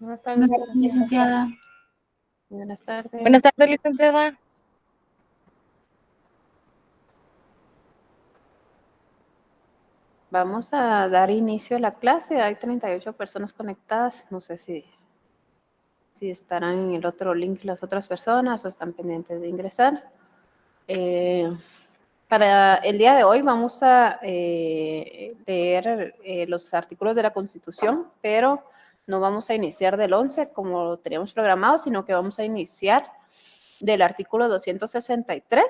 Buenas tardes, licenciada. Buenas tardes. Buenas tardes, licenciada. Vamos a dar inicio a la clase. Hay 38 personas conectadas. No sé si estarán en el otro link las otras personas o están pendientes de ingresar. Para el día de hoy vamos a leer los artículos de la Constitución, pero no vamos a iniciar del 11 como lo teníamos programado, sino que vamos a iniciar del artículo 263,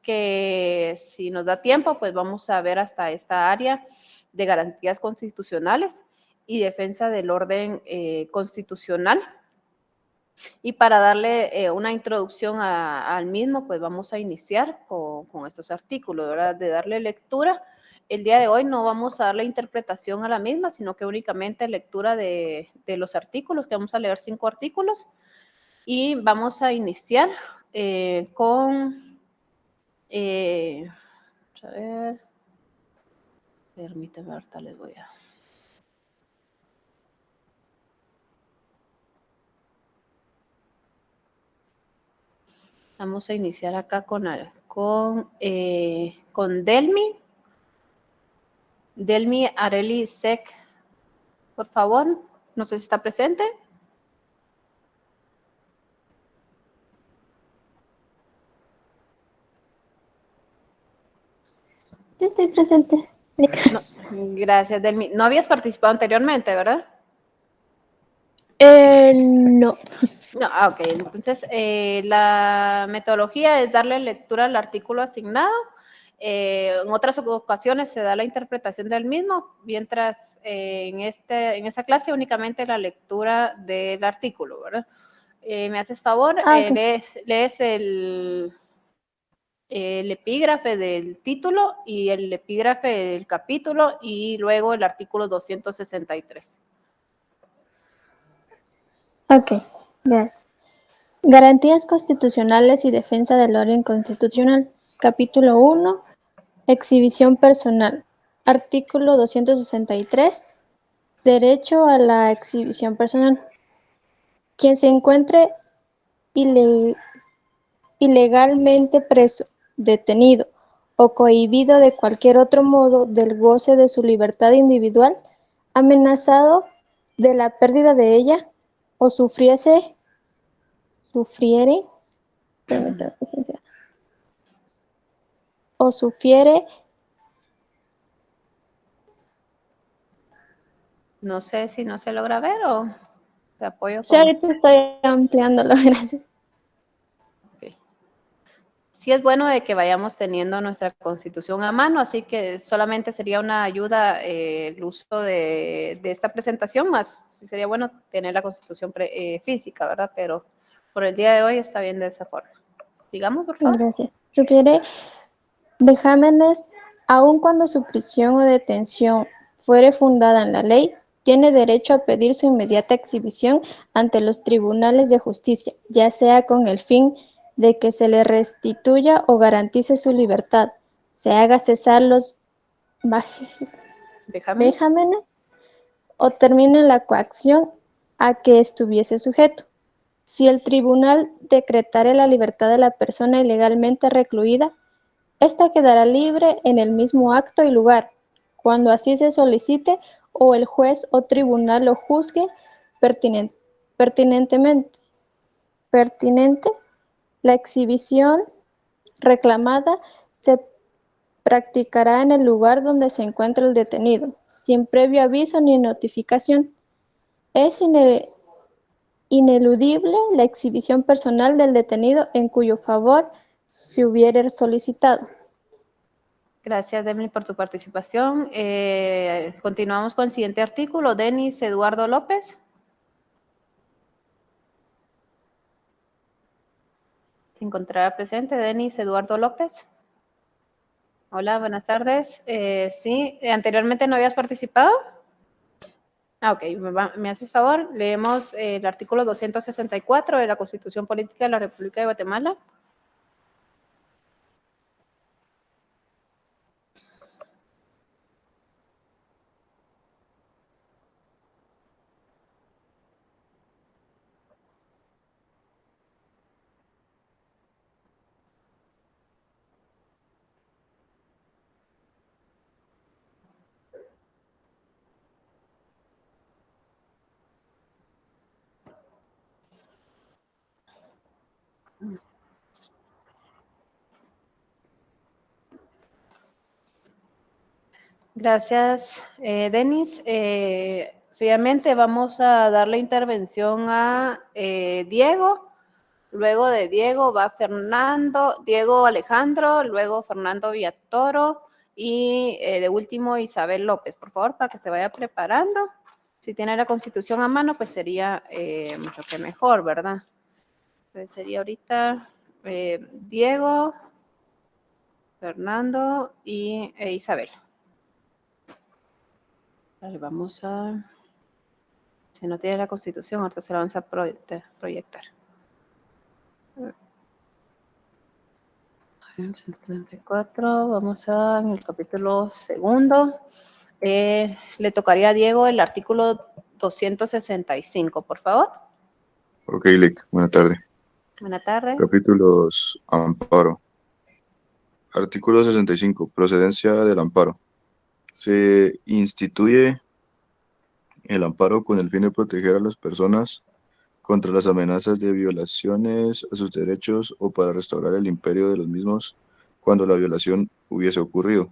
que si nos da tiempo, pues vamos a ver hasta esta área de garantías constitucionales y defensa del orden constitucional. Y para darle una introducción al mismo, pues vamos a iniciar con estos artículos, ¿verdad? De darle lectura. El día de hoy no vamos a darle interpretación a la misma, sino que únicamente lectura de los artículos, que vamos a leer 5 artículos. Y vamos a iniciar con... a ver, permíteme, ahorita les voy a... Vamos a iniciar acá con Delmi. Delmi Areli Sec, por favor. No sé si está presente. Yo estoy presente. No, gracias, Delmi. No habías participado anteriormente, ¿verdad? No. No, ok. Entonces, la metodología es darle lectura al artículo asignado. En otras ocasiones se da la interpretación del mismo, mientras en esta clase únicamente la lectura del artículo, ¿verdad? ¿Me haces favor? Okay. Lees el epígrafe del título y el epígrafe del capítulo y luego el artículo 263. Ok, gracias. Garantías constitucionales y defensa del orden constitucional. Capítulo 1. Exhibición personal. Artículo 263. Derecho a la exhibición personal. Quien se encuentre ilegalmente preso, detenido o cohibido de cualquier otro modo del goce de su libertad individual, amenazado de la pérdida de ella, o sufriere, o sufiere. No sé si no se logra ver o te apoyo Sí, con... ahorita estoy ampliándolo, gracias. Okay. Sí es bueno de que vayamos teniendo nuestra constitución a mano, así que solamente sería una ayuda el uso de esta presentación, más sería bueno tener la constitución física, ¿verdad? Pero por el día de hoy está bien de esa forma. Digamos, por favor. Gracias. Sugiere vejámenes, aun cuando su prisión o detención fuere fundada en la ley, tiene derecho a pedir su inmediata exhibición ante los tribunales de justicia, ya sea con el fin de que se le restituya o garantice su libertad, se haga cesar los vejámenes o termine la coacción a que estuviese sujeto. Si el tribunal decretare la libertad de la persona ilegalmente recluida, esta quedará libre en el mismo acto y lugar, cuando así se solicite o el juez o tribunal lo juzgue pertinente. La exhibición reclamada se practicará en el lugar donde se encuentra el detenido, sin previo aviso ni notificación. Es ineludible la exhibición personal del detenido en cuyo favor se hubiere solicitado. Gracias, Demly, por tu participación. Continuamos con el siguiente artículo. Denis Eduardo López. Se encontrará presente Denis Eduardo López. Hola, buenas tardes. Sí, anteriormente no habías participado. Ok, me haces favor. Leemos el artículo 264 de la Constitución Política de la República de Guatemala. Gracias, Denis. Seguidamente vamos a dar la intervención a Diego. Luego de Diego va Diego Alejandro, luego Fernando Villatoro y de último Isabel López. Por favor, para que se vaya preparando. Si tiene la Constitución a mano, pues sería mucho que mejor, ¿verdad? Entonces sería ahorita Diego, Fernando e Isabel. Vale, vamos a... Si no tiene la Constitución, ahorita se la vamos a proyectar. 134, vamos a en el capítulo segundo. Le tocaría a Diego el artículo 265, por favor. Ok, Lick, buena tarde. Buena tarde. Capítulo 2, Amparo. Artículo 65, procedencia del amparo. Se instituye el amparo con el fin de proteger a las personas contra las amenazas de violaciones a sus derechos o para restaurar el imperio de los mismos cuando la violación hubiese ocurrido.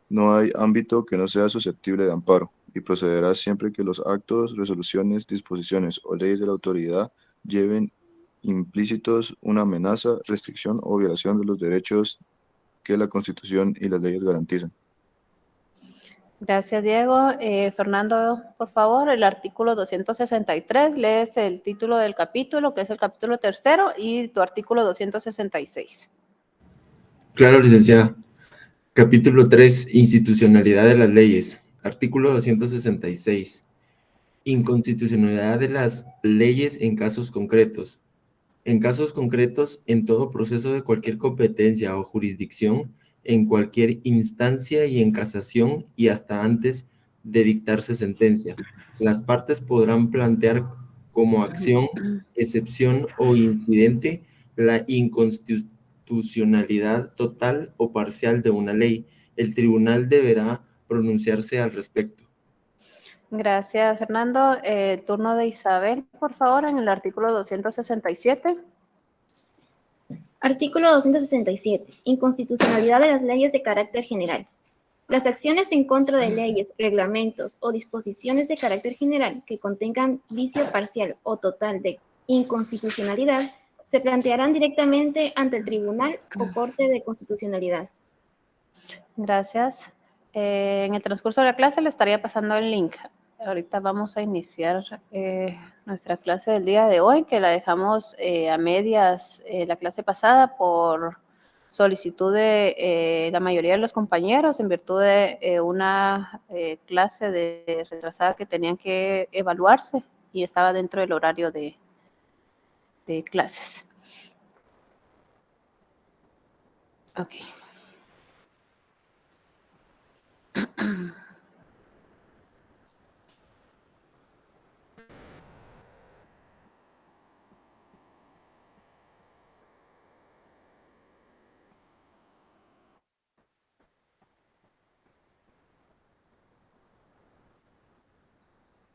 No hay ámbito que no sea susceptible de amparo y procederá siempre que los actos, resoluciones, disposiciones o leyes de la autoridad lleven implícitos una amenaza, restricción o violación de los derechos que la Constitución y las leyes garantizan. Gracias, Diego. Fernando, por favor, el artículo 263, lees el título del capítulo, que es el capítulo tercero, y tu artículo 266. Claro, licenciada. Capítulo 3, Institucionalidad de las leyes. Artículo 266. Inconstitucionalidad de las leyes en casos concretos. En casos concretos, en todo proceso de cualquier competencia o jurisdicción, en cualquier instancia y en casación y hasta antes de dictarse sentencia. Las partes podrán plantear como acción, excepción o incidente la inconstitucionalidad total o parcial de una ley. El tribunal deberá pronunciarse al respecto. Gracias, Fernando. El turno de Isabel, por favor, en el artículo 267. Artículo 267. Inconstitucionalidad de las leyes de carácter general. Las acciones en contra de leyes, reglamentos o disposiciones de carácter general que contengan vicio parcial o total de inconstitucionalidad se plantearán directamente ante el Tribunal o Corte de Constitucionalidad. Gracias. En el transcurso de la clase le estaría pasando el link. Ahorita vamos a iniciar nuestra clase del día de hoy, que la dejamos a medias la clase pasada por solicitud de la mayoría de los compañeros en virtud de una clase de retrasada que tenían que evaluarse y estaba dentro del horario de clases. Ok.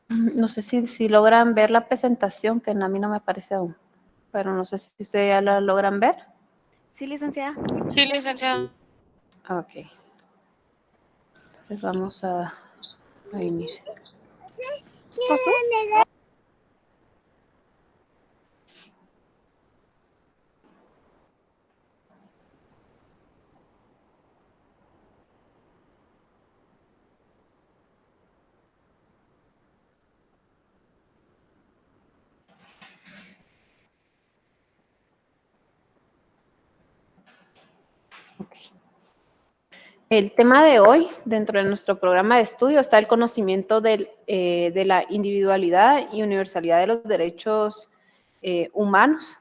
No sé si logran ver la presentación, que a mí no me parece aún, pero no sé si ustedes ya la logran ver. Sí, licenciada. Sí, licenciada. Ok. Entonces vamos a iniciar. ¿Pasó? El tema de hoy, dentro de nuestro programa de estudio, está el conocimiento de la individualidad y universalidad de los derechos humanos.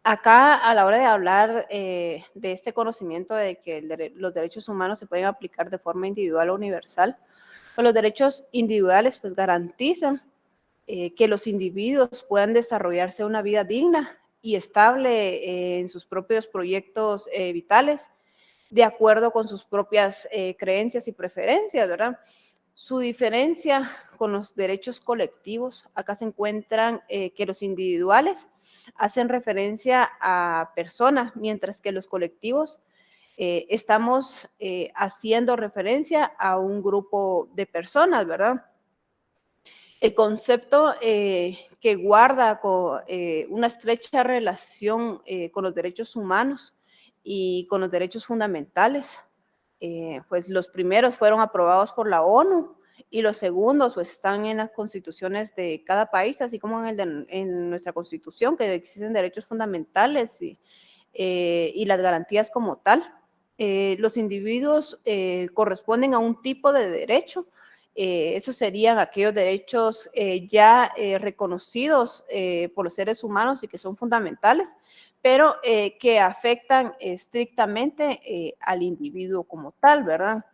Acá, a la hora de hablar de este conocimiento de que los derechos humanos se pueden aplicar de forma individual o universal, pues los derechos individuales pues garantizan que los individuos puedan desarrollarse una vida digna y estable en sus propios proyectos vitales, de acuerdo con sus propias creencias y preferencias, ¿verdad? Su diferencia con los derechos colectivos, acá se encuentran que los individuales hacen referencia a personas, mientras que los colectivos estamos haciendo referencia a un grupo de personas, ¿verdad? El concepto que guarda una estrecha relación con los derechos humanos y con los derechos fundamentales, pues los primeros fueron aprobados por la ONU y los segundos pues están en las constituciones de cada país, así como en nuestra constitución, que existen derechos fundamentales y las garantías como tal. Los individuos corresponden a un tipo de derecho. Esos serían aquellos derechos ya reconocidos por los seres humanos y que son fundamentales, pero que afectan estrictamente al individuo como tal, ¿verdad?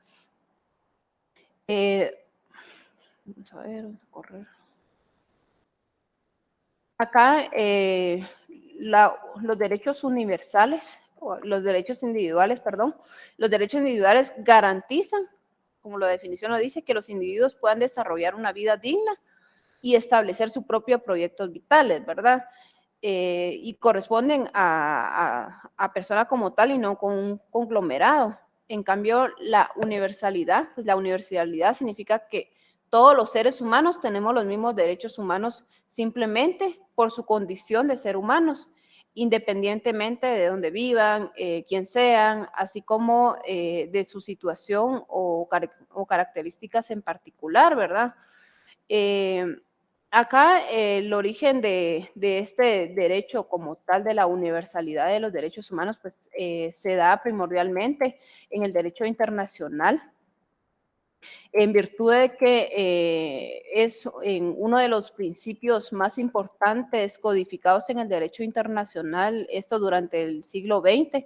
Vamos a ver, vamos a correr. Acá los derechos universales, o los derechos individuales, perdón, los derechos individuales garantizan, como la definición lo dice, que los individuos puedan desarrollar una vida digna y establecer sus propios proyectos vitales, ¿verdad? Y corresponden a persona como tal y no con un conglomerado. En cambio, la universalidad, pues la universalidad significa que todos los seres humanos tenemos los mismos derechos humanos simplemente por su condición de ser humanos, independientemente de dónde vivan, quién sean, así como de su situación o características en particular, ¿verdad? Acá el origen de este derecho como tal de la universalidad de los derechos humanos pues se da primordialmente en el derecho internacional, en virtud de que es en uno de los principios más importantes codificados en el derecho internacional, esto durante el siglo XX.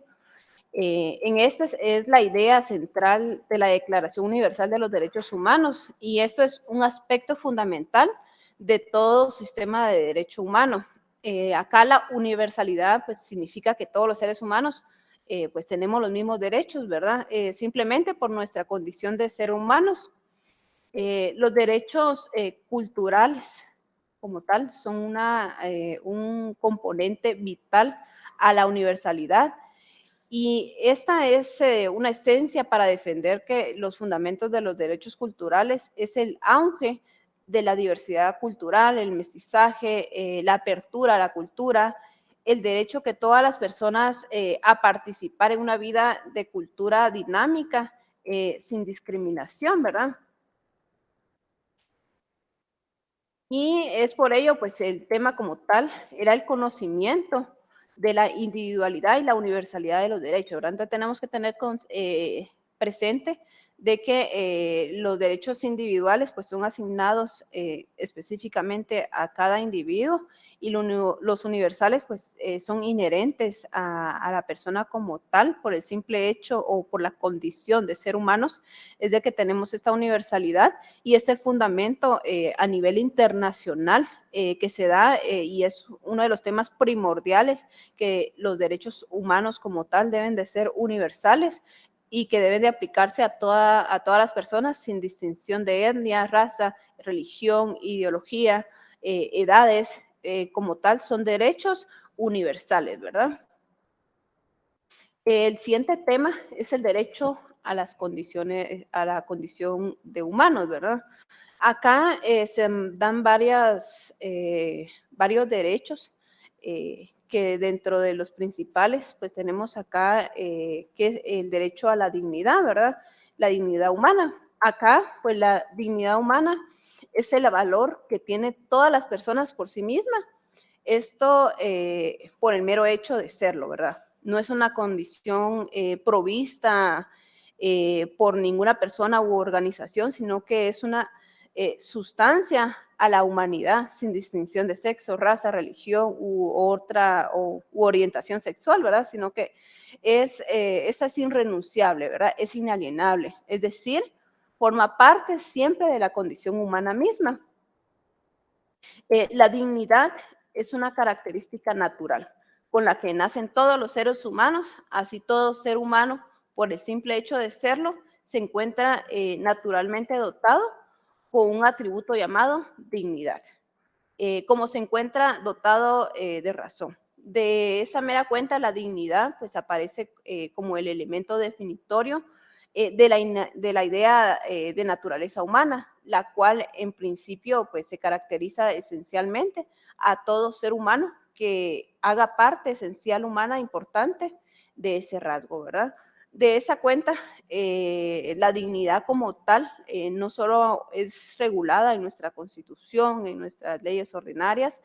En esta es la idea central de la Declaración Universal de los Derechos Humanos y esto es un aspecto fundamental de todo sistema de derecho humano. Acá la universalidad pues significa que todos los seres humanos pues tenemos los mismos derechos, ¿verdad? Simplemente por nuestra condición de ser humanos. Los derechos culturales como tal son un componente vital a la universalidad. Y esta es una esencia para defender que los fundamentos de los derechos culturales es el auge de la diversidad cultural, el mestizaje, la apertura a la cultura, el derecho que todas las personas a participar en una vida de cultura dinámica sin discriminación, ¿verdad? Y es por ello, pues el tema como tal era el conocimiento de la individualidad y la universalidad de los derechos, ¿verdad? Entonces tenemos que tener presente de que los derechos individuales pues son asignados específicamente a cada individuo y los universales pues son inherentes a la persona como tal por el simple hecho o por la condición de ser humanos, es de que tenemos esta universalidad y es el fundamento a nivel internacional que se da y es uno de los temas primordiales que los derechos humanos como tal deben de ser universales y que deben de aplicarse a todas las personas sin distinción de etnia, raza, religión, ideología, edades, como tal, son derechos universales, ¿verdad? El siguiente tema es el derecho a las condiciones, a la condición de humanos, ¿verdad? Acá se dan varios derechos que dentro de los principales, pues tenemos acá que es el derecho a la dignidad, ¿verdad? La dignidad humana. Acá, pues la dignidad humana es el valor que tiene todas las personas por sí mismas. Esto por el mero hecho de serlo, ¿verdad? No es una condición provista por ninguna persona u organización, sino que es una sustancia a la humanidad sin distinción de sexo, raza, religión u orientación sexual, ¿verdad? Sino que esta es irrenunciable, ¿verdad? Es inalienable, es decir, forma parte siempre de la condición humana misma. La dignidad es una característica natural con la que nacen todos los seres humanos, así todo ser humano, por el simple hecho de serlo, se encuentra naturalmente dotado con un atributo llamado dignidad, como se encuentra dotado de razón. De esa mera cuenta, la dignidad pues aparece como el elemento definitorio de la idea de naturaleza humana, la cual en principio pues se caracteriza esencialmente a todo ser humano que haga parte esencial humana importante de ese rasgo, ¿verdad? De esa cuenta, la dignidad como tal no solo es regulada en nuestra Constitución, en nuestras leyes ordinarias,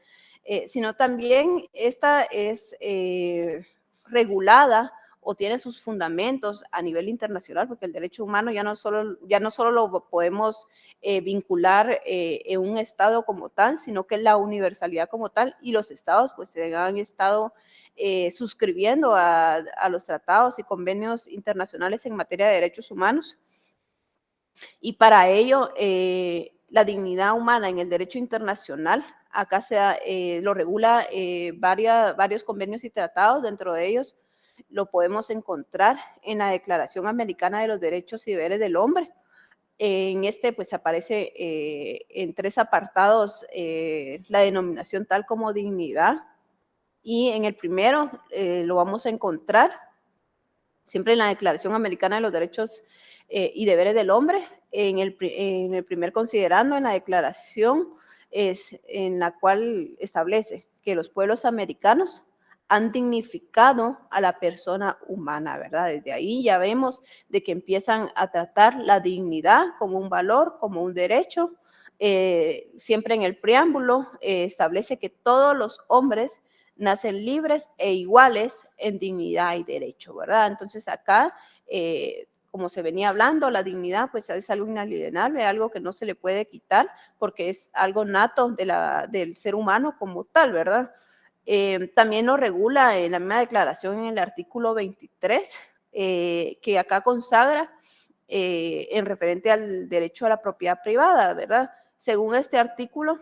sino también esta es regulada o tiene sus fundamentos a nivel internacional, porque el derecho humano ya no solo lo podemos vincular en un Estado como tal, sino que la universalidad como tal, y los Estados pues se han estado suscribiendo a los tratados y convenios internacionales en materia de derechos humanos. Y para ello, la dignidad humana en el derecho internacional, acá lo regula varios convenios y tratados, dentro de ellos lo podemos encontrar en la Declaración Americana de los Derechos y Deberes del Hombre. En este pues aparece en 3 apartados la denominación tal como dignidad, y en el primero lo vamos a encontrar siempre en la Declaración Americana de los Derechos y Deberes del Hombre, en el primer considerando, en la declaración es en la cual establece que los pueblos americanos han dignificado a la persona humana, ¿verdad? Desde ahí ya vemos de que empiezan a tratar la dignidad como un valor, como un derecho. Siempre en el preámbulo establece que todos los hombres nacen libres e iguales en dignidad y derecho, ¿verdad? Entonces acá, como se venía hablando, la dignidad pues es algo inalienable, algo que no se le puede quitar porque es algo nato del ser humano como tal, ¿verdad? También lo regula en la misma declaración en el artículo 23, que acá consagra en referente al derecho a la propiedad privada, ¿verdad? Según este artículo,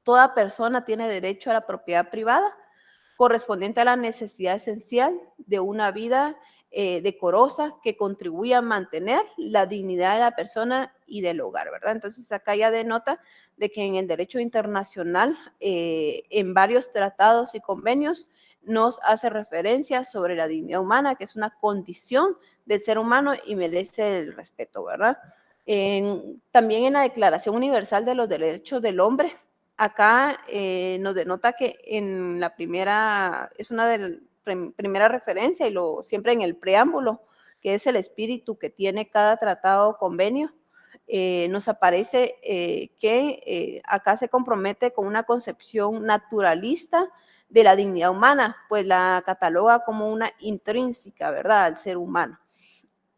toda persona tiene derecho a la propiedad privada correspondiente a la necesidad esencial de una vida decorosa que contribuya a mantener la dignidad de la persona y del hogar, ¿verdad? Entonces acá ya denota de que en el derecho internacional, en varios tratados y convenios, nos hace referencia sobre la dignidad humana, que es una condición del ser humano y merece el respeto, ¿verdad? También en la Declaración Universal de los Derechos del Hombre, acá nos denota que en la primera, es una de las primera referencia, y siempre en el preámbulo, que es el espíritu que tiene cada tratado o convenio, nos aparece que acá se compromete con una concepción naturalista de la dignidad humana, pues la cataloga como una intrínseca, ¿verdad?, al ser humano.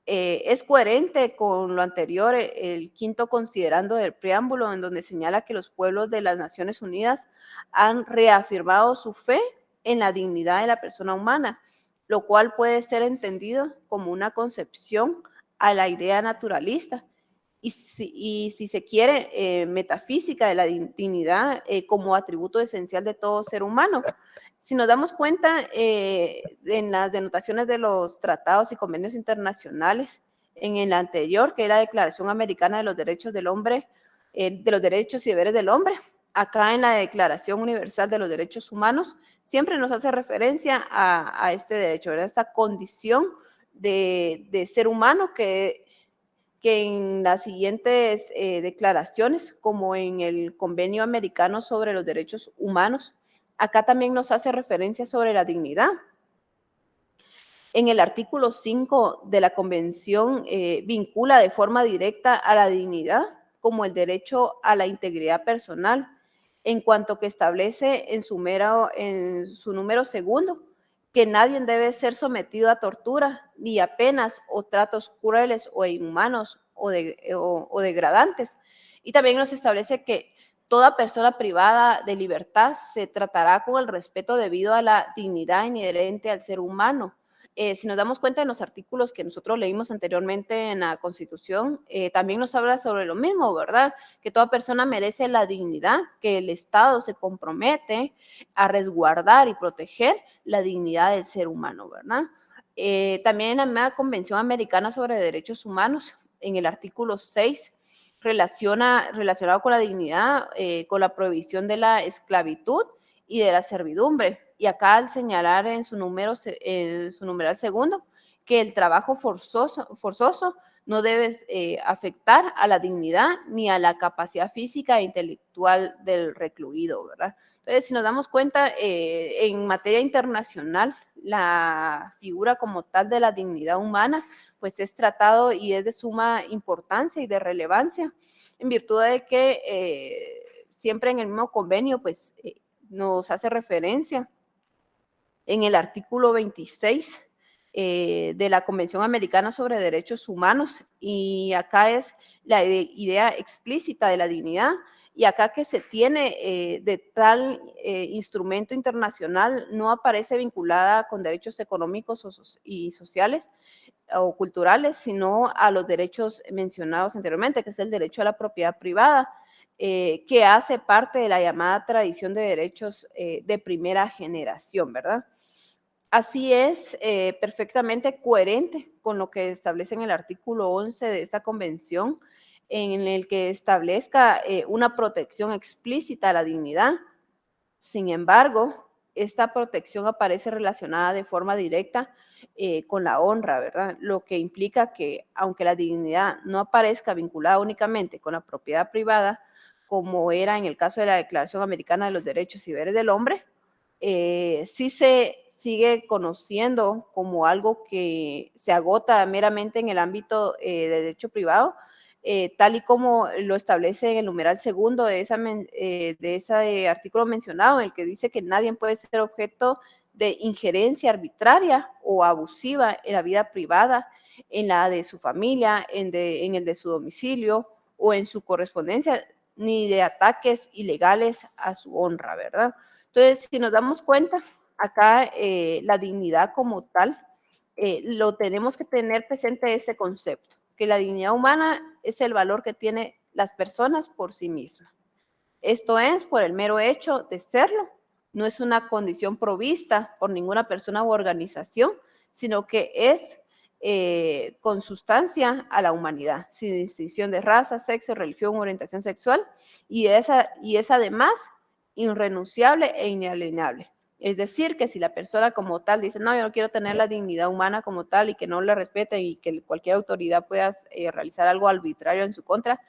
Es coherente con lo anterior, el quinto considerando del preámbulo, en donde señala que los pueblos de las Naciones Unidas han reafirmado su fe en la dignidad de la persona humana, lo cual puede ser entendido como una concepción a la idea naturalista y si se quiere, metafísica de la dignidad como atributo esencial de todo ser humano. Si nos damos cuenta en las denotaciones de los tratados y convenios internacionales, en el anterior, que es la Declaración Americana de los Derechos del Hombre, de los Derechos y Deberes del Hombre, acá en la Declaración Universal de los Derechos Humanos, siempre nos hace referencia a este derecho, ¿verdad? Esta condición de ser humano que en las siguientes declaraciones, como en el Convenio Americano sobre los Derechos Humanos, acá también nos hace referencia sobre la dignidad. En el artículo 5 de la Convención vincula de forma directa a la dignidad como el derecho a la integridad personal, en cuanto que establece en su número segundo que nadie debe ser sometido a tortura, ni a penas o tratos crueles o inhumanos o degradantes. Y también nos establece que toda persona privada de libertad se tratará con el respeto debido a la dignidad inherente al ser humano. Si nos damos cuenta en los artículos que nosotros leímos anteriormente en la Constitución, también nos habla sobre lo mismo, ¿verdad? Que toda persona merece la dignidad, que el Estado se compromete a resguardar y proteger la dignidad del ser humano, ¿verdad? También en la misma Convención Americana sobre Derechos Humanos, en el artículo 6, relacionado con la dignidad, con la prohibición de la esclavitud y de la servidumbre. y acá al señalar en su numeral segundo que el trabajo forzoso no debe afectar a la dignidad ni a la capacidad física e intelectual del recluido, ¿verdad? Entonces, si nos damos cuenta, en materia internacional, la figura como tal de la dignidad humana, pues es tratado y es de suma importancia y de relevancia, en virtud de que siempre en el mismo convenio, pues nos hace referencia en el artículo 26 de la Convención Americana sobre Derechos Humanos, y acá es la idea explícita de la dignidad, y acá que se tiene de tal instrumento internacional no aparece vinculada con derechos económicos y sociales o culturales, sino a los derechos mencionados anteriormente, que es el derecho a la propiedad privada, que hace parte de la llamada tradición de derechos de primera generación, ¿verdad? Así es perfectamente coherente con lo que establece en el artículo 11 de esta convención, en el que establezca una protección explícita a la dignidad. Sin embargo, esta protección aparece relacionada de forma directa con la honra, ¿verdad? Lo que implica que, aunque la dignidad no aparezca vinculada únicamente con la propiedad privada, como era en el caso de la Declaración Americana de los Derechos y Deberes del Hombre, sí se sigue conociendo como algo que se agota meramente en el ámbito de derecho privado, tal y como lo establece en el numeral segundo de ese artículo mencionado, en el que dice que nadie puede ser objeto de injerencia arbitraria o abusiva en la vida privada, en la de su familia, en el de su domicilio o en su correspondencia, ni de ataques ilegales a su honra, ¿verdad? Entonces, si nos damos cuenta, acá la dignidad como tal, lo tenemos que tener presente este concepto, que la dignidad humana es el valor que tienen las personas por sí mismas. Esto es por el mero hecho de serlo, no es una condición provista por ninguna persona u organización, sino que es consustancia a la humanidad, sin distinción de raza, sexo, religión, orientación sexual, y es además irrenunciable e inalienable. Es decir, que si la persona como tal dice, no, yo no quiero tener la dignidad humana como tal y que no la respeten y que cualquier autoridad pueda realizar algo arbitrario en su contra,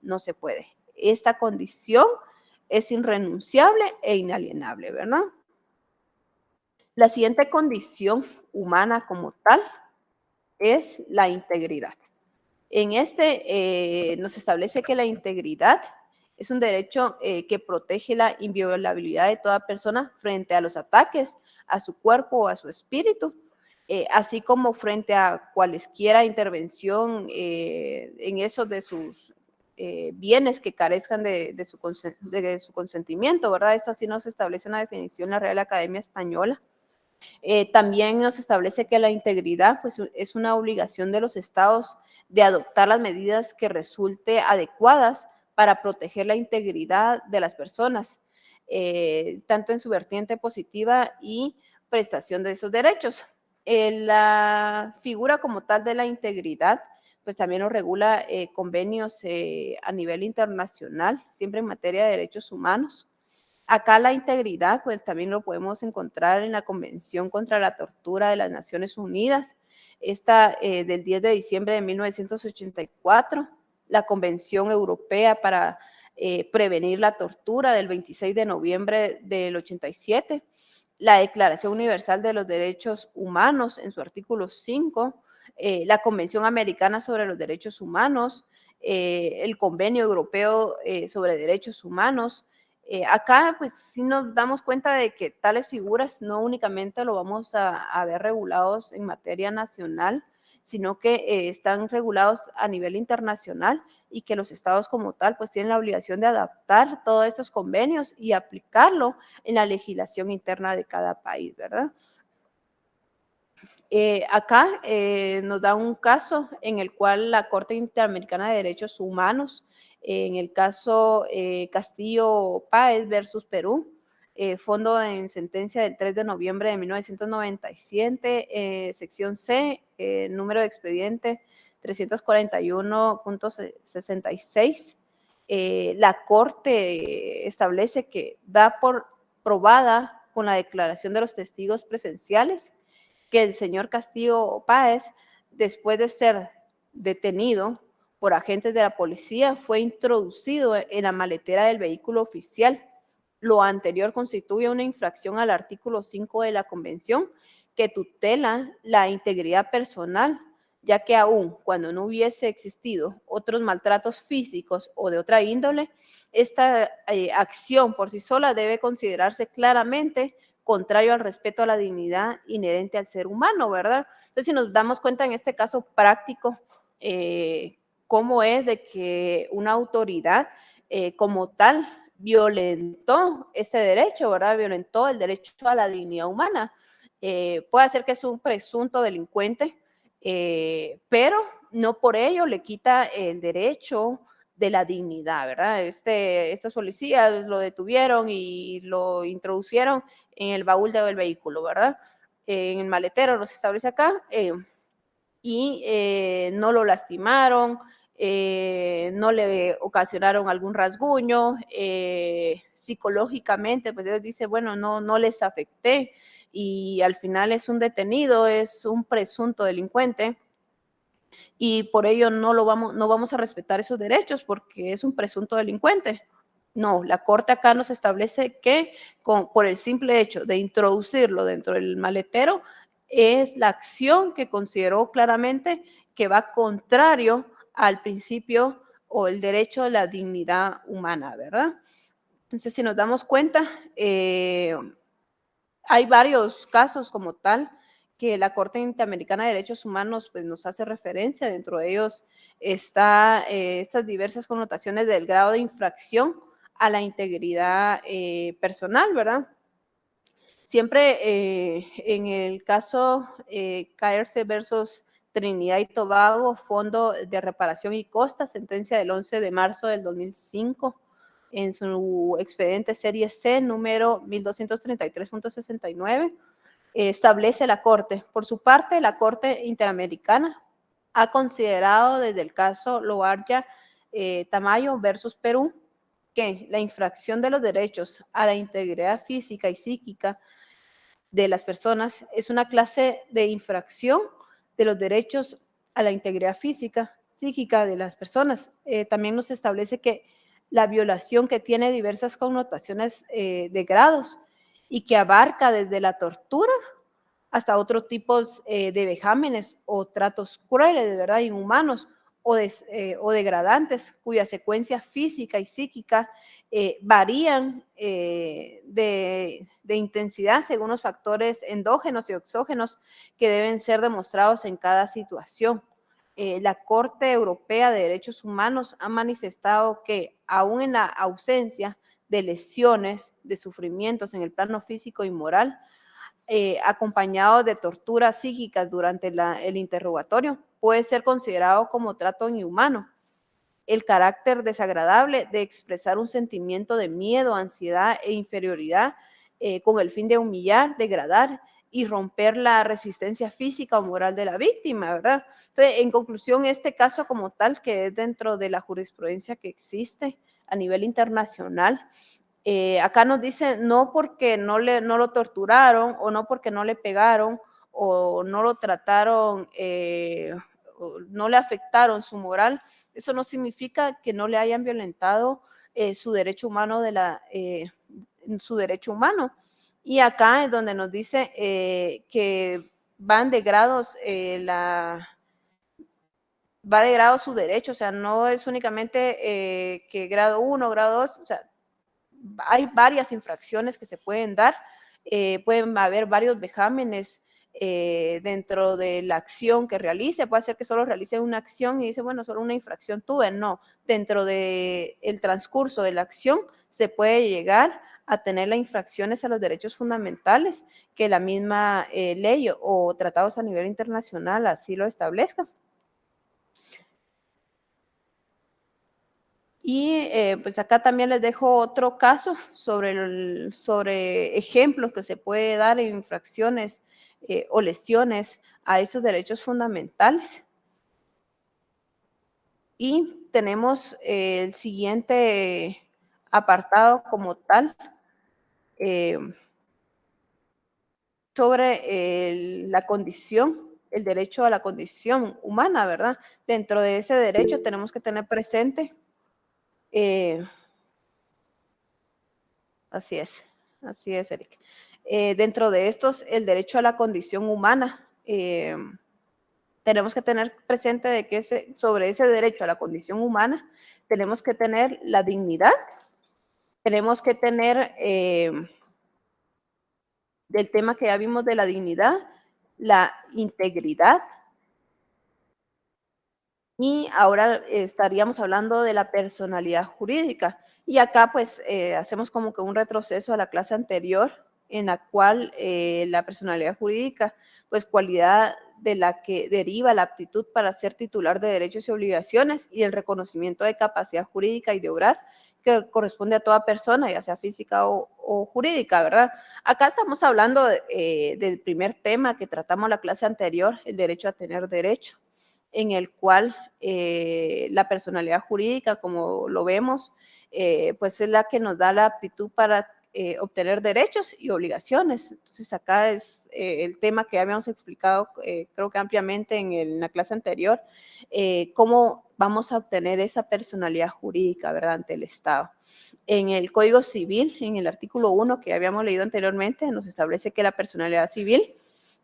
no se puede. Esta condición es irrenunciable e inalienable, ¿verdad? La siguiente condición humana como tal es la integridad. En nos establece que la integridad es un derecho que protege la inviolabilidad de toda persona frente a los ataques a su cuerpo o a su espíritu, así como frente a cualesquiera intervención en esos de sus bienes que carezcan de su consentimiento, ¿verdad? Eso así nos establece una definición en la Real Academia Española. También nos establece que la integridad pues, es una obligación de los estados de adoptar las medidas que resulte adecuadas para proteger la integridad de las personas, tanto en su vertiente positiva y prestación de esos derechos. La figura como tal de la integridad, pues también lo regula convenios a nivel internacional, siempre en materia de derechos humanos. Acá la integridad, pues también lo podemos encontrar en la Convención contra la Tortura de las Naciones Unidas, esta del 10 de diciembre de 1984, la Convención Europea para prevenir la tortura del 26 de noviembre del 87, la Declaración Universal de los Derechos Humanos en su artículo 5, la Convención Americana sobre los Derechos Humanos, el Convenio Europeo sobre Derechos Humanos. Acá pues sí nos damos cuenta de que tales figuras no únicamente lo vamos a ver regulados en materia nacional, sino que están regulados a nivel internacional y que los estados como tal pues tienen la obligación de adaptar todos estos convenios y aplicarlo en la legislación interna de cada país, ¿verdad? Acá nos da un caso en el cual la Corte Interamericana de Derechos Humanos, en el caso Castillo-Páez versus Perú, fondo en sentencia del 3 de noviembre de 1997, sección C, número de expediente 341.66, la Corte establece que da por probada con la declaración de los testigos presenciales que el señor Castillo Páez, después de ser detenido por agentes de la policía, fue introducido en la maletera del vehículo oficial. Lo anterior constituye una infracción al artículo 5 de la Convención que tutela la integridad personal, ya que aún cuando no hubiese existido otros maltratos físicos o de otra índole, esta acción por sí sola debe considerarse claramente contrario al respeto a la dignidad inherente al ser humano, ¿verdad? Entonces, si nos damos cuenta en este caso práctico, cómo es de que una autoridad como tal violentó este derecho, ¿verdad? Violentó el derecho a la dignidad humana. Puede ser que es un presunto delincuente, pero no por ello le quita el derecho de la dignidad, ¿verdad? Estos policías lo detuvieron y lo introducieron en el baúl del vehículo, ¿verdad? En el maletero, nos establece acá, y no lo lastimaron, no le ocasionaron algún rasguño, psicológicamente, pues ellos dicen, bueno, no les afecté, y al final es un detenido, es un presunto delincuente, y por ello no vamos a respetar esos derechos porque es un presunto delincuente. No, la Corte acá nos establece que por el simple hecho de introducirlo dentro del maletero es la acción que consideró claramente que va contrario al principio o el derecho a la dignidad humana, ¿verdad? Entonces, si nos damos cuenta, hay varios casos como tal que la Corte Interamericana de Derechos Humanos pues, nos hace referencia. Dentro de ellos está estas diversas connotaciones del grado de infracción a la integridad personal, ¿verdad? Siempre en el caso KRC versus Trinidad y Tobago, Fondo de Reparación y Costa, sentencia del 11 de marzo del 2005, en su expediente serie C número 1233.69, establece la Corte. Por su parte, la Corte Interamericana ha considerado desde el caso Loarya Tamayo versus Perú que la infracción de los derechos a la integridad física y psíquica de las personas es una clase de infracción de los derechos a la integridad física, psíquica de las personas. También nos establece que la violación que tiene diversas connotaciones de grados y que abarca desde la tortura hasta otros tipos de vejámenes o tratos crueles, de verdad, inhumanos o degradantes, cuya secuencia física y psíquica varían de intensidad según los factores endógenos y exógenos que deben ser demostrados en cada situación. La Corte Europea de Derechos Humanos ha manifestado que aún en la ausencia de lesiones, de sufrimientos en el plano físico y moral, acompañado de torturas psíquicas durante el interrogatorio, puede ser considerado como trato inhumano. El carácter desagradable de expresar un sentimiento de miedo, ansiedad e inferioridad con el fin de humillar, degradar y romper la resistencia física o moral de la víctima, ¿verdad? Entonces, en conclusión, este caso como tal, que es dentro de la jurisprudencia que existe a nivel internacional, acá nos dice no porque no lo torturaron o no porque no le pegaron o no lo trataron, o no le afectaron su moral, eso no significa que no le hayan violentado su derecho humano su derecho humano. Y acá es donde nos dice que van de grados va de grado su derecho, o sea, no es únicamente que grado 1, grado 2, o sea, hay varias infracciones que se pueden dar, pueden haber varios vejámenes dentro de la acción que realice, puede ser que solo realice una acción y dice, bueno, solo una infracción tuve, no, dentro del transcurso de la acción se puede llegar a tener las infracciones a los derechos fundamentales que la misma ley o tratados a nivel internacional así lo establezcan. Y pues acá también les dejo otro caso sobre ejemplos que se puede dar en infracciones o lesiones a esos derechos fundamentales. Y tenemos el siguiente apartado como tal, sobre la condición, el derecho a la condición humana, ¿verdad? Dentro de ese derecho tenemos que tener presente, así es, Eric. Dentro de estos, el derecho a la condición humana. Tenemos que tener presente de que sobre ese derecho a la condición humana tenemos que tener la dignidad, tenemos que tener del tema que ya vimos de la dignidad, la integridad, y ahora estaríamos hablando de la personalidad jurídica. Y acá pues hacemos como que un retroceso a la clase anterior, en la cual la personalidad jurídica, pues cualidad de la que deriva la aptitud para ser titular de derechos y obligaciones y el reconocimiento de capacidad jurídica y de obrar que corresponde a toda persona, ya sea física o jurídica, ¿verdad? Acá estamos hablando del primer tema que tratamos la clase anterior, el derecho a tener derecho, en el cual la personalidad jurídica, como lo vemos, pues es la que nos da la aptitud para obtener derechos y obligaciones. Entonces acá es el tema que ya habíamos explicado, creo que ampliamente en la clase anterior, cómo vamos a obtener esa personalidad jurídica, ¿verdad?, ante el Estado. En el Código Civil, en el artículo 1 que habíamos leído anteriormente, nos establece que la personalidad civil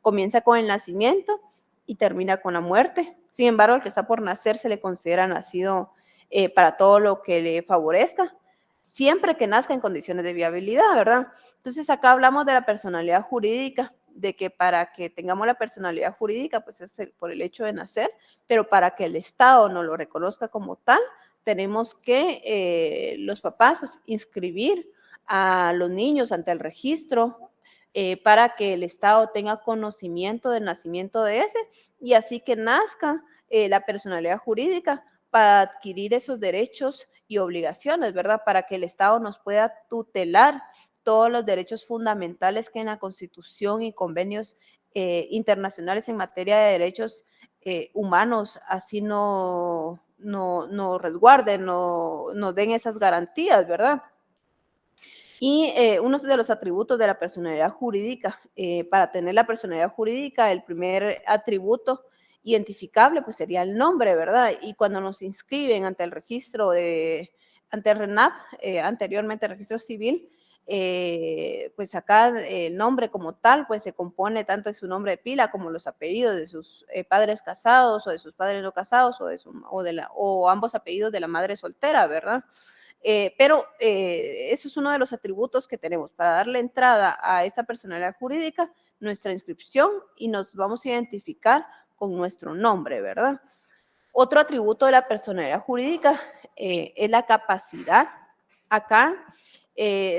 comienza con el nacimiento y termina con la muerte. Sin embargo, al que está por nacer se le considera nacido para todo lo que le favorezca, siempre que nazca en condiciones de viabilidad, ¿verdad? Entonces acá hablamos de la personalidad jurídica, de que para que tengamos la personalidad jurídica, pues es por el hecho de nacer, pero para que el Estado nos lo reconozca como tal, tenemos que los papás pues, inscribir a los niños ante el registro para que el Estado tenga conocimiento del nacimiento de ese y así que nazca la personalidad jurídica para adquirir esos derechos y obligaciones, ¿verdad? Para que el Estado nos pueda tutelar todos los derechos fundamentales que en la Constitución y convenios internacionales en materia de derechos humanos así no resguarden, no den esas garantías, ¿verdad? Y uno de los atributos de la personalidad jurídica, para tener la personalidad jurídica, el primer atributo identificable, pues sería el nombre, ¿verdad? Y cuando nos inscriben ante el registro ante el RENAP, anteriormente el registro civil, pues acá el nombre como tal, pues se compone tanto de su nombre de pila como los apellidos de sus padres casados o de sus padres no casados o ambos apellidos de la madre soltera, ¿verdad? Pero eso es uno de los atributos que tenemos para darle entrada a esta personalidad jurídica, nuestra inscripción, y nos vamos a identificar con nuestro nombre, ¿verdad? Otro atributo de la personalidad jurídica es la capacidad. Acá,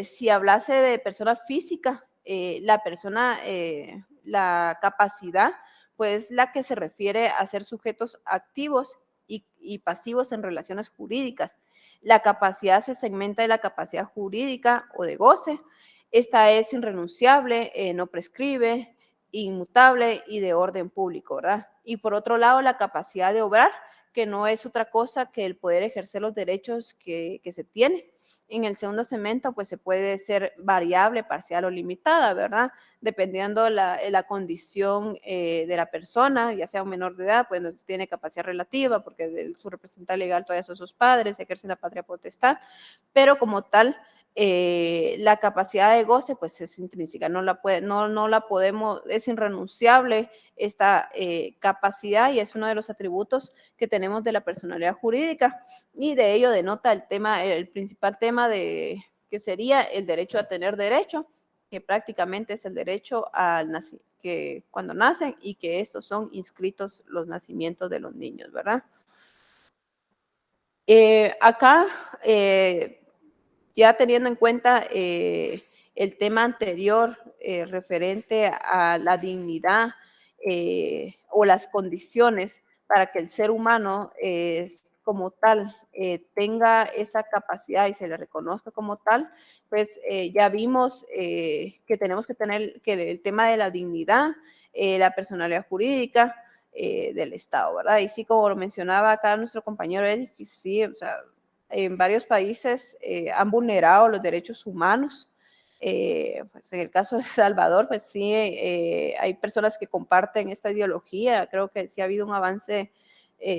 si hablase de persona física, la capacidad, pues la que se refiere a ser sujetos activos y pasivos en relaciones jurídicas. La capacidad se segmenta de la capacidad jurídica o de goce. Esta es irrenunciable, no prescribe, inmutable y de orden público, ¿verdad? Y por otro lado, la capacidad de obrar, que no es otra cosa que el poder ejercer los derechos que se tiene. En el segundo segmento, pues se puede ser variable, parcial o limitada, ¿verdad? Dependiendo la condición de la persona, ya sea un menor de edad, pues no tiene capacidad relativa, porque su representante legal todavía son sus padres, ejerce la patria potestad, pero como tal, la capacidad de goce, pues es intrínseca, no la podemos, es irrenunciable esta capacidad y es uno de los atributos que tenemos de la personalidad jurídica y de ello denota el principal tema que sería el derecho a tener derecho, que prácticamente es el derecho que cuando nacen y que estos son inscritos los nacimientos de los niños, ¿verdad? Acá, ya teniendo en cuenta el tema anterior referente a la dignidad o las condiciones para que el ser humano como tal tenga esa capacidad y se le reconozca como tal, pues ya vimos que tenemos que tener el tema de la dignidad, la personalidad jurídica del Estado, ¿verdad? Y sí, como lo mencionaba acá nuestro compañero Eric, sí, o sea, en varios países han vulnerado los derechos humanos Pues en el caso de El Salvador, pues sí, hay personas que comparten esta ideología. Creo que sí ha habido un avance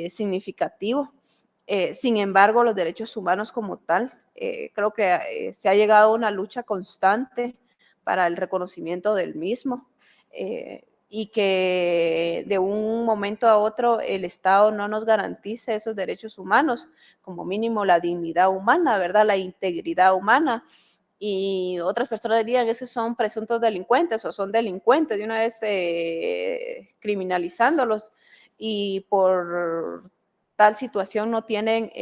significativo. Sin embargo, los derechos humanos como tal, creo que se ha llegado a una lucha constante para el reconocimiento del mismo, y que de un momento a otro el Estado no nos garantice esos derechos humanos, como mínimo la dignidad humana, ¿verdad? La integridad humana. Y otras personas dirían que esos son presuntos delincuentes o son delincuentes, de una vez criminalizándolos, y por tal situación no tienen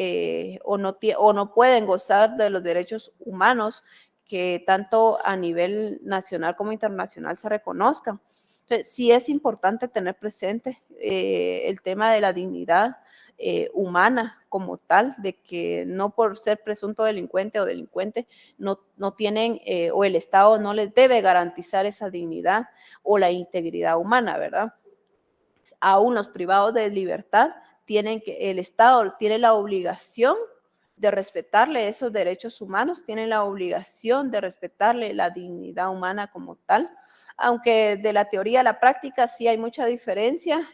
o no pueden gozar de los derechos humanos que tanto a nivel nacional como internacional se reconozcan. Entonces, sí es importante tener presente el tema de la dignidad humana como tal, de que no por ser presunto delincuente o delincuente no tienen o el Estado no les debe garantizar esa dignidad o la integridad humana, ¿verdad? Aún los privados de libertad el Estado tiene la obligación de respetarle esos derechos humanos, tiene la obligación de respetarle la dignidad humana como tal, aunque de la teoría a la práctica sí hay mucha diferencia.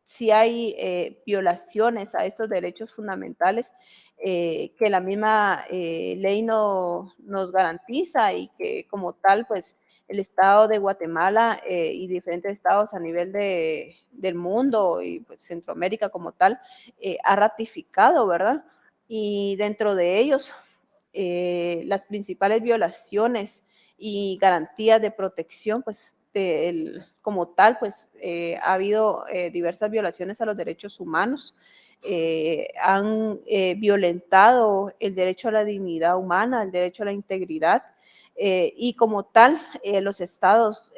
Si hay violaciones a esos derechos fundamentales que la misma ley no nos garantiza, y que como tal, pues el Estado de Guatemala y diferentes estados a nivel del mundo y pues Centroamérica como tal ha ratificado, ¿verdad? Y dentro de ellos, las principales violaciones y garantías de protección, pues como tal, pues ha habido diversas violaciones a los derechos humanos, han violentado el derecho a la dignidad humana, el derecho a la integridad, y como tal, los estados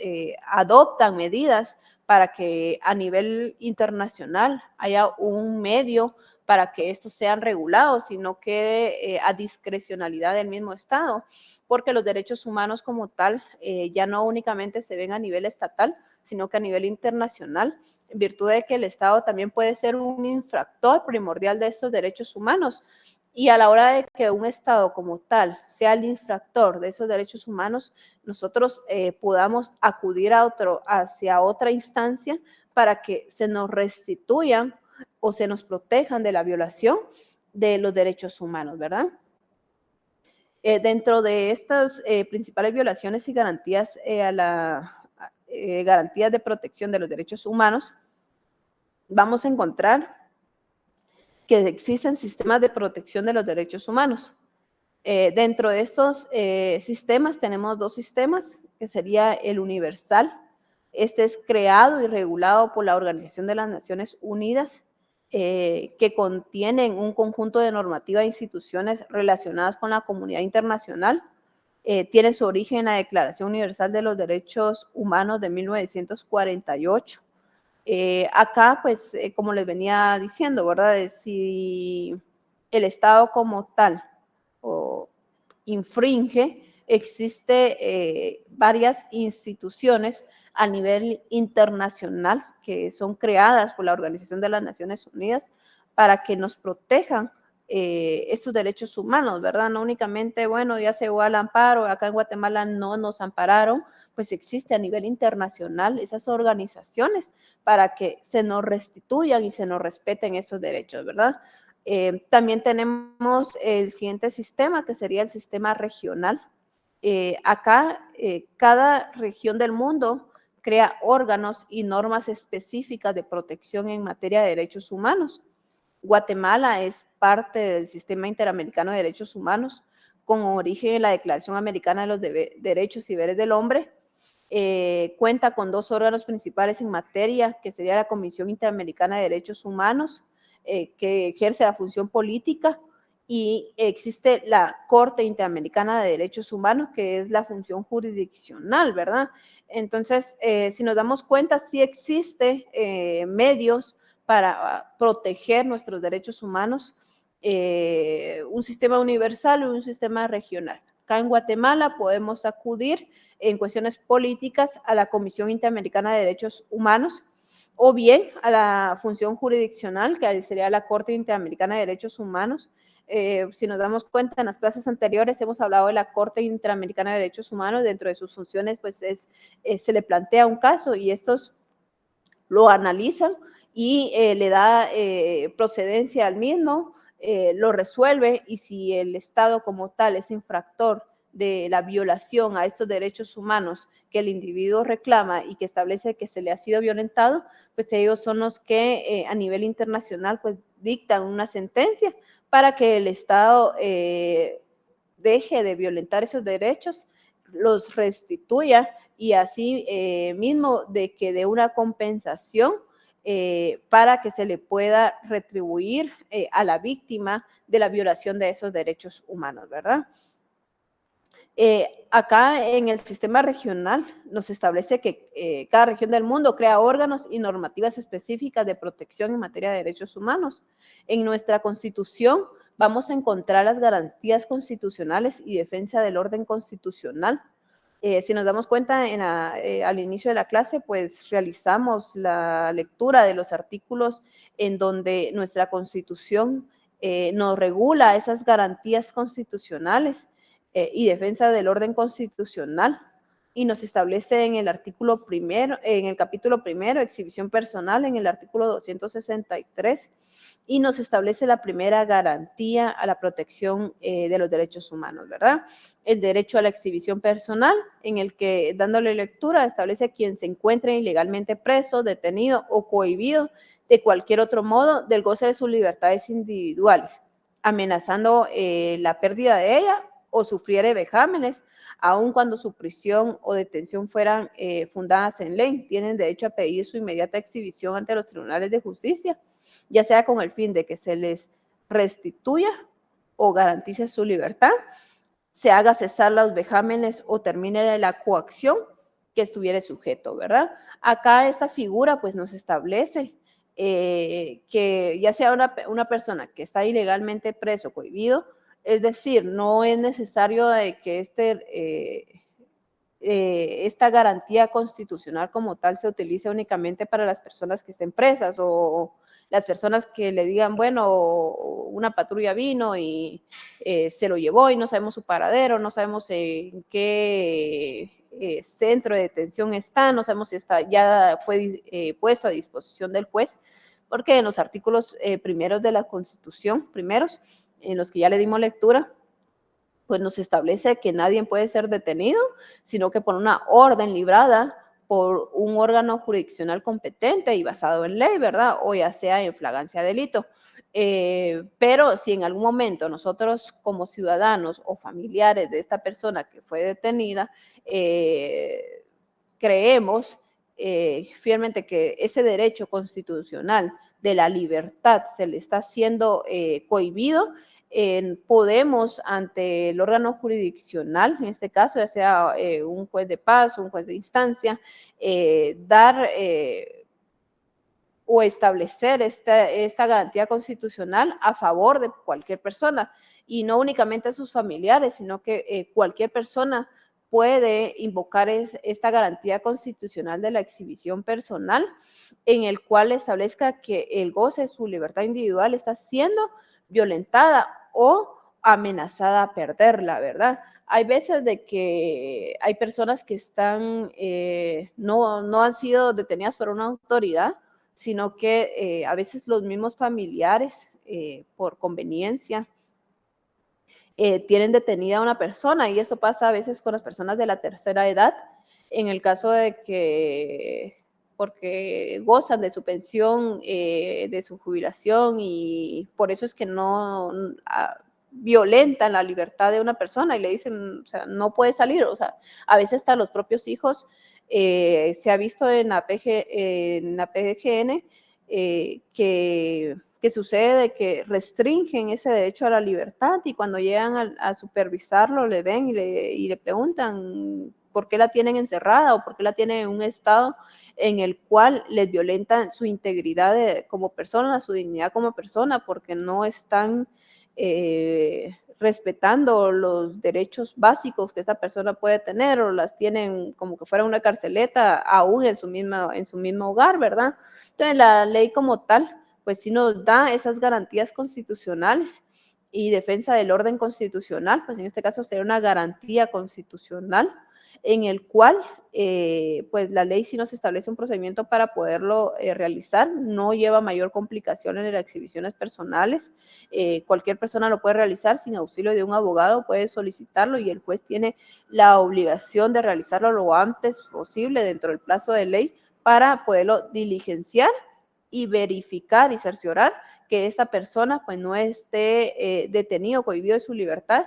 adoptan medidas para que a nivel internacional haya un medio para que estos sean regulados y no quede a discrecionalidad del mismo Estado, porque los derechos humanos como tal ya no únicamente se ven a nivel estatal, sino que a nivel internacional, en virtud de que el Estado también puede ser un infractor primordial de estos derechos humanos. Y a la hora de que un Estado como tal sea el infractor de esos derechos humanos, nosotros podamos acudir hacia otra instancia para que se nos restituyan o se nos protejan de la violación de los derechos humanos, ¿verdad? Dentro de estas principales violaciones y garantías garantías de protección de los derechos humanos, vamos a encontrar que existen sistemas de protección de los derechos humanos. Dentro de estos sistemas tenemos dos sistemas, que sería el universal. Este es creado y regulado por la Organización de las Naciones Unidas, que contienen un conjunto de normativas e instituciones relacionadas con la comunidad internacional. Tiene su origen en la Declaración Universal de los Derechos Humanos de 1948. Acá, pues, como les venía diciendo, ¿verdad? Si el Estado como tal o infringe, existe varias instituciones a nivel internacional que son creadas por la Organización de las Naciones Unidas para que nos protejan estos derechos humanos, ¿verdad? No únicamente, bueno, ya se llegó al amparo, acá en Guatemala no nos ampararon, pues existe a nivel internacional esas organizaciones para que se nos restituyan y se nos respeten esos derechos, ¿verdad? También tenemos el siguiente sistema, que sería el sistema regional. Acá, cada región del mundo crea órganos y normas específicas de protección en materia de derechos humanos. Guatemala es parte del Sistema Interamericano de Derechos Humanos, con origen en la Declaración Americana de los Derechos y Deberes del Hombre. Cuenta con dos órganos principales en materia, que sería la Comisión Interamericana de Derechos Humanos, que ejerce la función política, y existe la Corte Interamericana de Derechos Humanos, que es la función jurisdiccional, ¿verdad? Entonces, si nos damos cuenta, sí existe medios para proteger nuestros derechos humanos, un sistema universal y un sistema regional. Acá en Guatemala podemos acudir en cuestiones políticas a la Comisión Interamericana de Derechos Humanos, o bien a la función jurisdiccional, que sería la Corte Interamericana de Derechos Humanos, si nos damos cuenta, en las clases anteriores hemos hablado de la Corte Interamericana de Derechos Humanos. Dentro de sus funciones, pues se le plantea un caso y estos lo analizan y le da procedencia al mismo, lo resuelve, y si el Estado como tal es infractor de la violación a estos derechos humanos que el individuo reclama y que establece que se le ha sido violentado, pues ellos son los que a nivel internacional pues dictan una sentencia para que el Estado deje de violentar esos derechos, los restituya y así mismo de que dé una compensación para que se le pueda retribuir a la víctima de la violación de esos derechos humanos, ¿verdad? Acá en el sistema regional nos establece que cada región del mundo crea órganos y normativas específicas de protección en materia de derechos humanos. En nuestra Constitución vamos a encontrar las garantías constitucionales y defensa del orden constitucional. Si nos damos cuenta al inicio de la clase, pues realizamos la lectura de los artículos en donde nuestra Constitución nos regula esas garantías constitucionales y defensa del orden constitucional, y nos establece en el artículo primero, en el capítulo primero, exhibición personal, en el artículo 263, y nos establece la primera garantía a la protección de los derechos humanos, ¿verdad? El derecho a la exhibición personal, en el que, dándole lectura, establece quien se encuentre ilegalmente preso, detenido o cohibido de cualquier otro modo del goce de sus libertades individuales, amenazando la pérdida de ella o sufriere vejámenes, aun cuando su prisión o detención fueran fundadas en ley, tienen derecho a pedir su inmediata exhibición ante los tribunales de justicia, ya sea con el fin de que se les restituya o garantice su libertad, se haga cesar los vejámenes o termine la coacción que estuviera sujeto, ¿verdad? Acá esta figura pues nos establece que ya sea una persona que está ilegalmente preso o cohibido, es decir, no es necesario de que esta garantía constitucional como tal se utilice únicamente para las personas que estén presas o las personas que le digan, bueno, una patrulla vino y se lo llevó y no sabemos su paradero, no sabemos en qué centro de detención está, no sabemos si ya fue puesto a disposición del juez, porque en los artículos primeros de la Constitución, en los que ya le dimos lectura, pues nos establece que nadie puede ser detenido, sino que por una orden librada por un órgano jurisdiccional competente y basado en ley, ¿verdad? O ya sea en flagrancia de delito. Pero si en algún momento nosotros como ciudadanos o familiares de esta persona que fue detenida, creemos fielmente que ese derecho constitucional de la libertad se le está siendo cohibido, podemos ante el órgano jurisdiccional, en este caso ya sea un juez de paz, un juez de instancia, dar o establecer esta garantía constitucional a favor de cualquier persona, y no únicamente a sus familiares, sino que cualquier persona puede invocar esta garantía constitucional de la exhibición personal, en el cual establezca que el goce de su libertad individual está siendo violentada o amenazada a perderla, ¿verdad? Hay veces de que hay personas que están, no han sido detenidas por una autoridad, sino que a veces los mismos familiares, por conveniencia, tienen detenida a una persona, y eso pasa a veces con las personas de la tercera edad, en el caso de que porque gozan de su pensión, de su jubilación, y por eso es que no violentan la libertad de una persona y le dicen, o sea, no puede salir. O sea, a veces hasta los propios hijos, se ha visto en la PGN que sucede de que restringen ese derecho a la libertad, y cuando llegan a supervisarlo le ven y le preguntan por qué la tienen encerrada o por qué la tienen en un estado en el cual les violentan su integridad como persona, su dignidad como persona, porque no están respetando los derechos básicos que esta persona puede tener, o las tienen como que fuera una carceleta aún en su mismo hogar, ¿verdad? Entonces la ley como tal pues sí nos da esas garantías constitucionales y defensa del orden constitucional, pues en este caso sería una garantía constitucional en el cual pues la ley sí nos establece un procedimiento para poderlo realizar, no lleva mayor complicación en las exhibiciones personales, cualquier persona lo puede realizar sin auxilio de un abogado, puede solicitarlo y el juez tiene la obligación de realizarlo lo antes posible dentro del plazo de ley para poderlo diligenciar y verificar y cerciorar que esta persona pues no esté detenido, cohibido de su libertad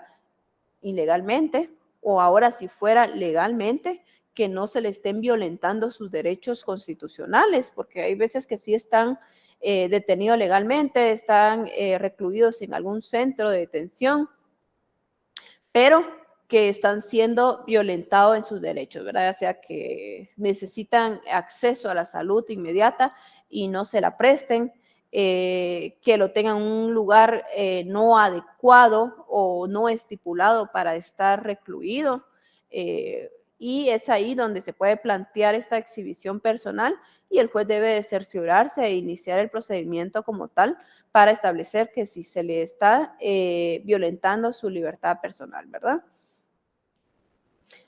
ilegalmente, o ahora si fuera legalmente, que no se le estén violentando sus derechos constitucionales, porque hay veces que sí están detenidos legalmente, están recluidos en algún centro de detención, pero que están siendo violentados en sus derechos, ¿verdad? O sea, que necesitan acceso a la salud inmediata y no se la presten, que lo tengan en un lugar no adecuado o no estipulado para estar recluido. Y es ahí donde se puede plantear esta exhibición personal y el juez debe de cerciorarse e iniciar el procedimiento como tal para establecer que si se le está violentando su libertad personal, ¿verdad?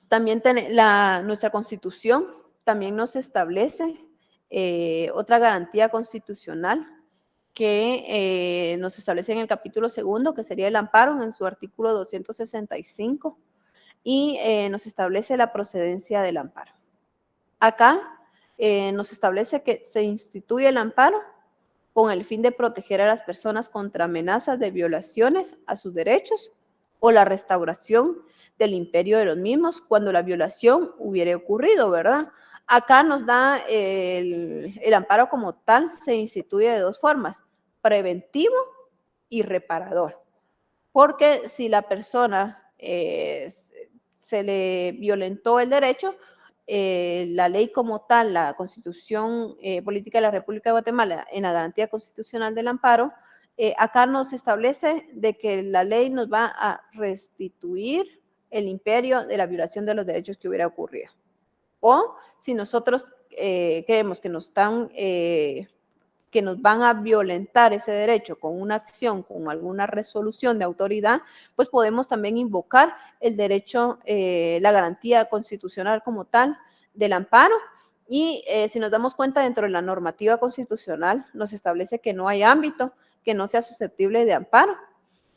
También nuestra Constitución también nos establece otra garantía constitucional que nos establece en el capítulo 2, que sería el amparo, en su artículo 265, y nos establece la procedencia del amparo. Acá nos establece que se instituye el amparo con el fin de proteger a las personas contra amenazas de violaciones a sus derechos o la restauración del imperio de los mismos cuando la violación hubiere ocurrido, ¿verdad? Acá nos da el amparo como tal, se instituye de dos formas, preventivo y reparador. Porque si la persona se le violentó el derecho, la ley como tal, la Constitución Política de la República de Guatemala, en la garantía constitucional del amparo, acá nos establece de que la ley nos va a restituir el imperio de la violación de los derechos que hubiera ocurrido. O si nosotros creemos que nos van a violentar ese derecho con una acción, con alguna resolución de autoridad, pues podemos también invocar el derecho, la garantía constitucional como tal del amparo. Y si nos damos cuenta, dentro de la normativa constitucional nos establece que no hay ámbito que no sea susceptible de amparo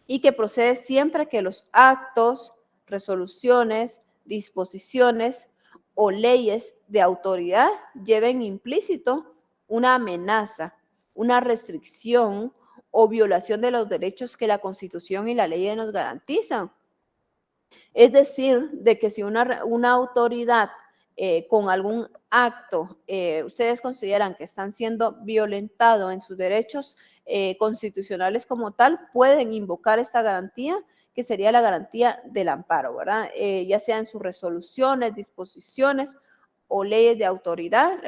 y que procede siempre que los actos, resoluciones, disposiciones o leyes de autoridad lleven implícito una amenaza, una restricción o violación de los derechos que la Constitución y la ley nos garantizan. Es decir, de que si una autoridad con algún acto ustedes consideran que están siendo violentados en sus derechos constitucionales como tal, pueden invocar esta garantía, que sería la garantía del amparo, ¿verdad? Ya sea en sus resoluciones, disposiciones o leyes de autoridad,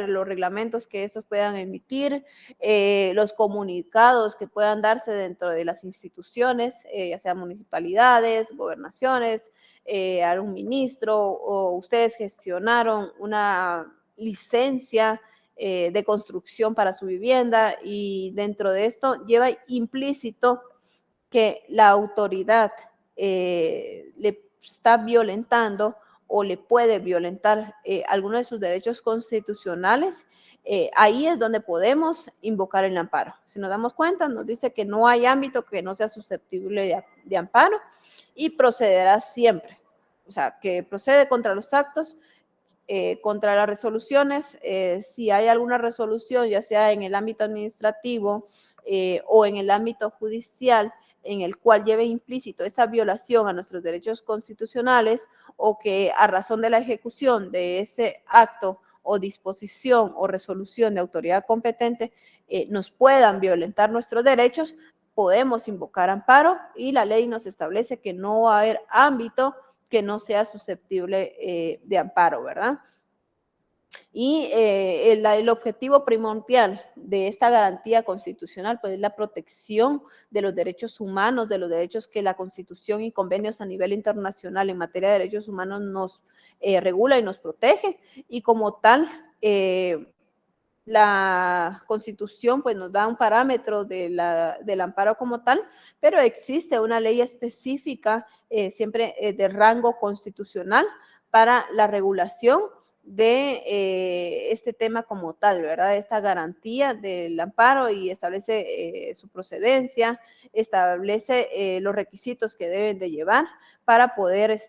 los reglamentos que estos puedan emitir, los comunicados que puedan darse dentro de las instituciones, ya sean municipalidades, gobernaciones, algún ministro, o ustedes gestionaron una licencia de construcción para su vivienda y dentro de esto lleva implícito que la autoridad le está violentando o le puede violentar alguno de sus derechos constitucionales, ahí es donde podemos invocar el amparo. Si nos damos cuenta, nos dice que no hay ámbito que no sea susceptible de amparo y procederá siempre. O sea, que procede contra los actos, contra las resoluciones, si hay alguna resolución, ya sea en el ámbito administrativo o en el ámbito judicial, en el cual lleve implícito esa violación a nuestros derechos constitucionales o que a razón de la ejecución de ese acto o disposición o resolución de autoridad competente nos puedan violentar nuestros derechos, podemos invocar amparo y la ley nos establece que no va a haber ámbito que no sea susceptible de amparo, ¿verdad? Y el objetivo primordial de esta garantía constitucional pues, es la protección de los derechos humanos, de los derechos que la Constitución y convenios a nivel internacional en materia de derechos humanos nos regula y nos protege. Y como tal, la Constitución pues nos da un parámetro del amparo como tal, pero existe una ley específica siempre de rango constitucional para la regulación de este tema como tal, ¿verdad? Esta garantía del amparo y establece su procedencia, establece los requisitos que deben de llevar para poder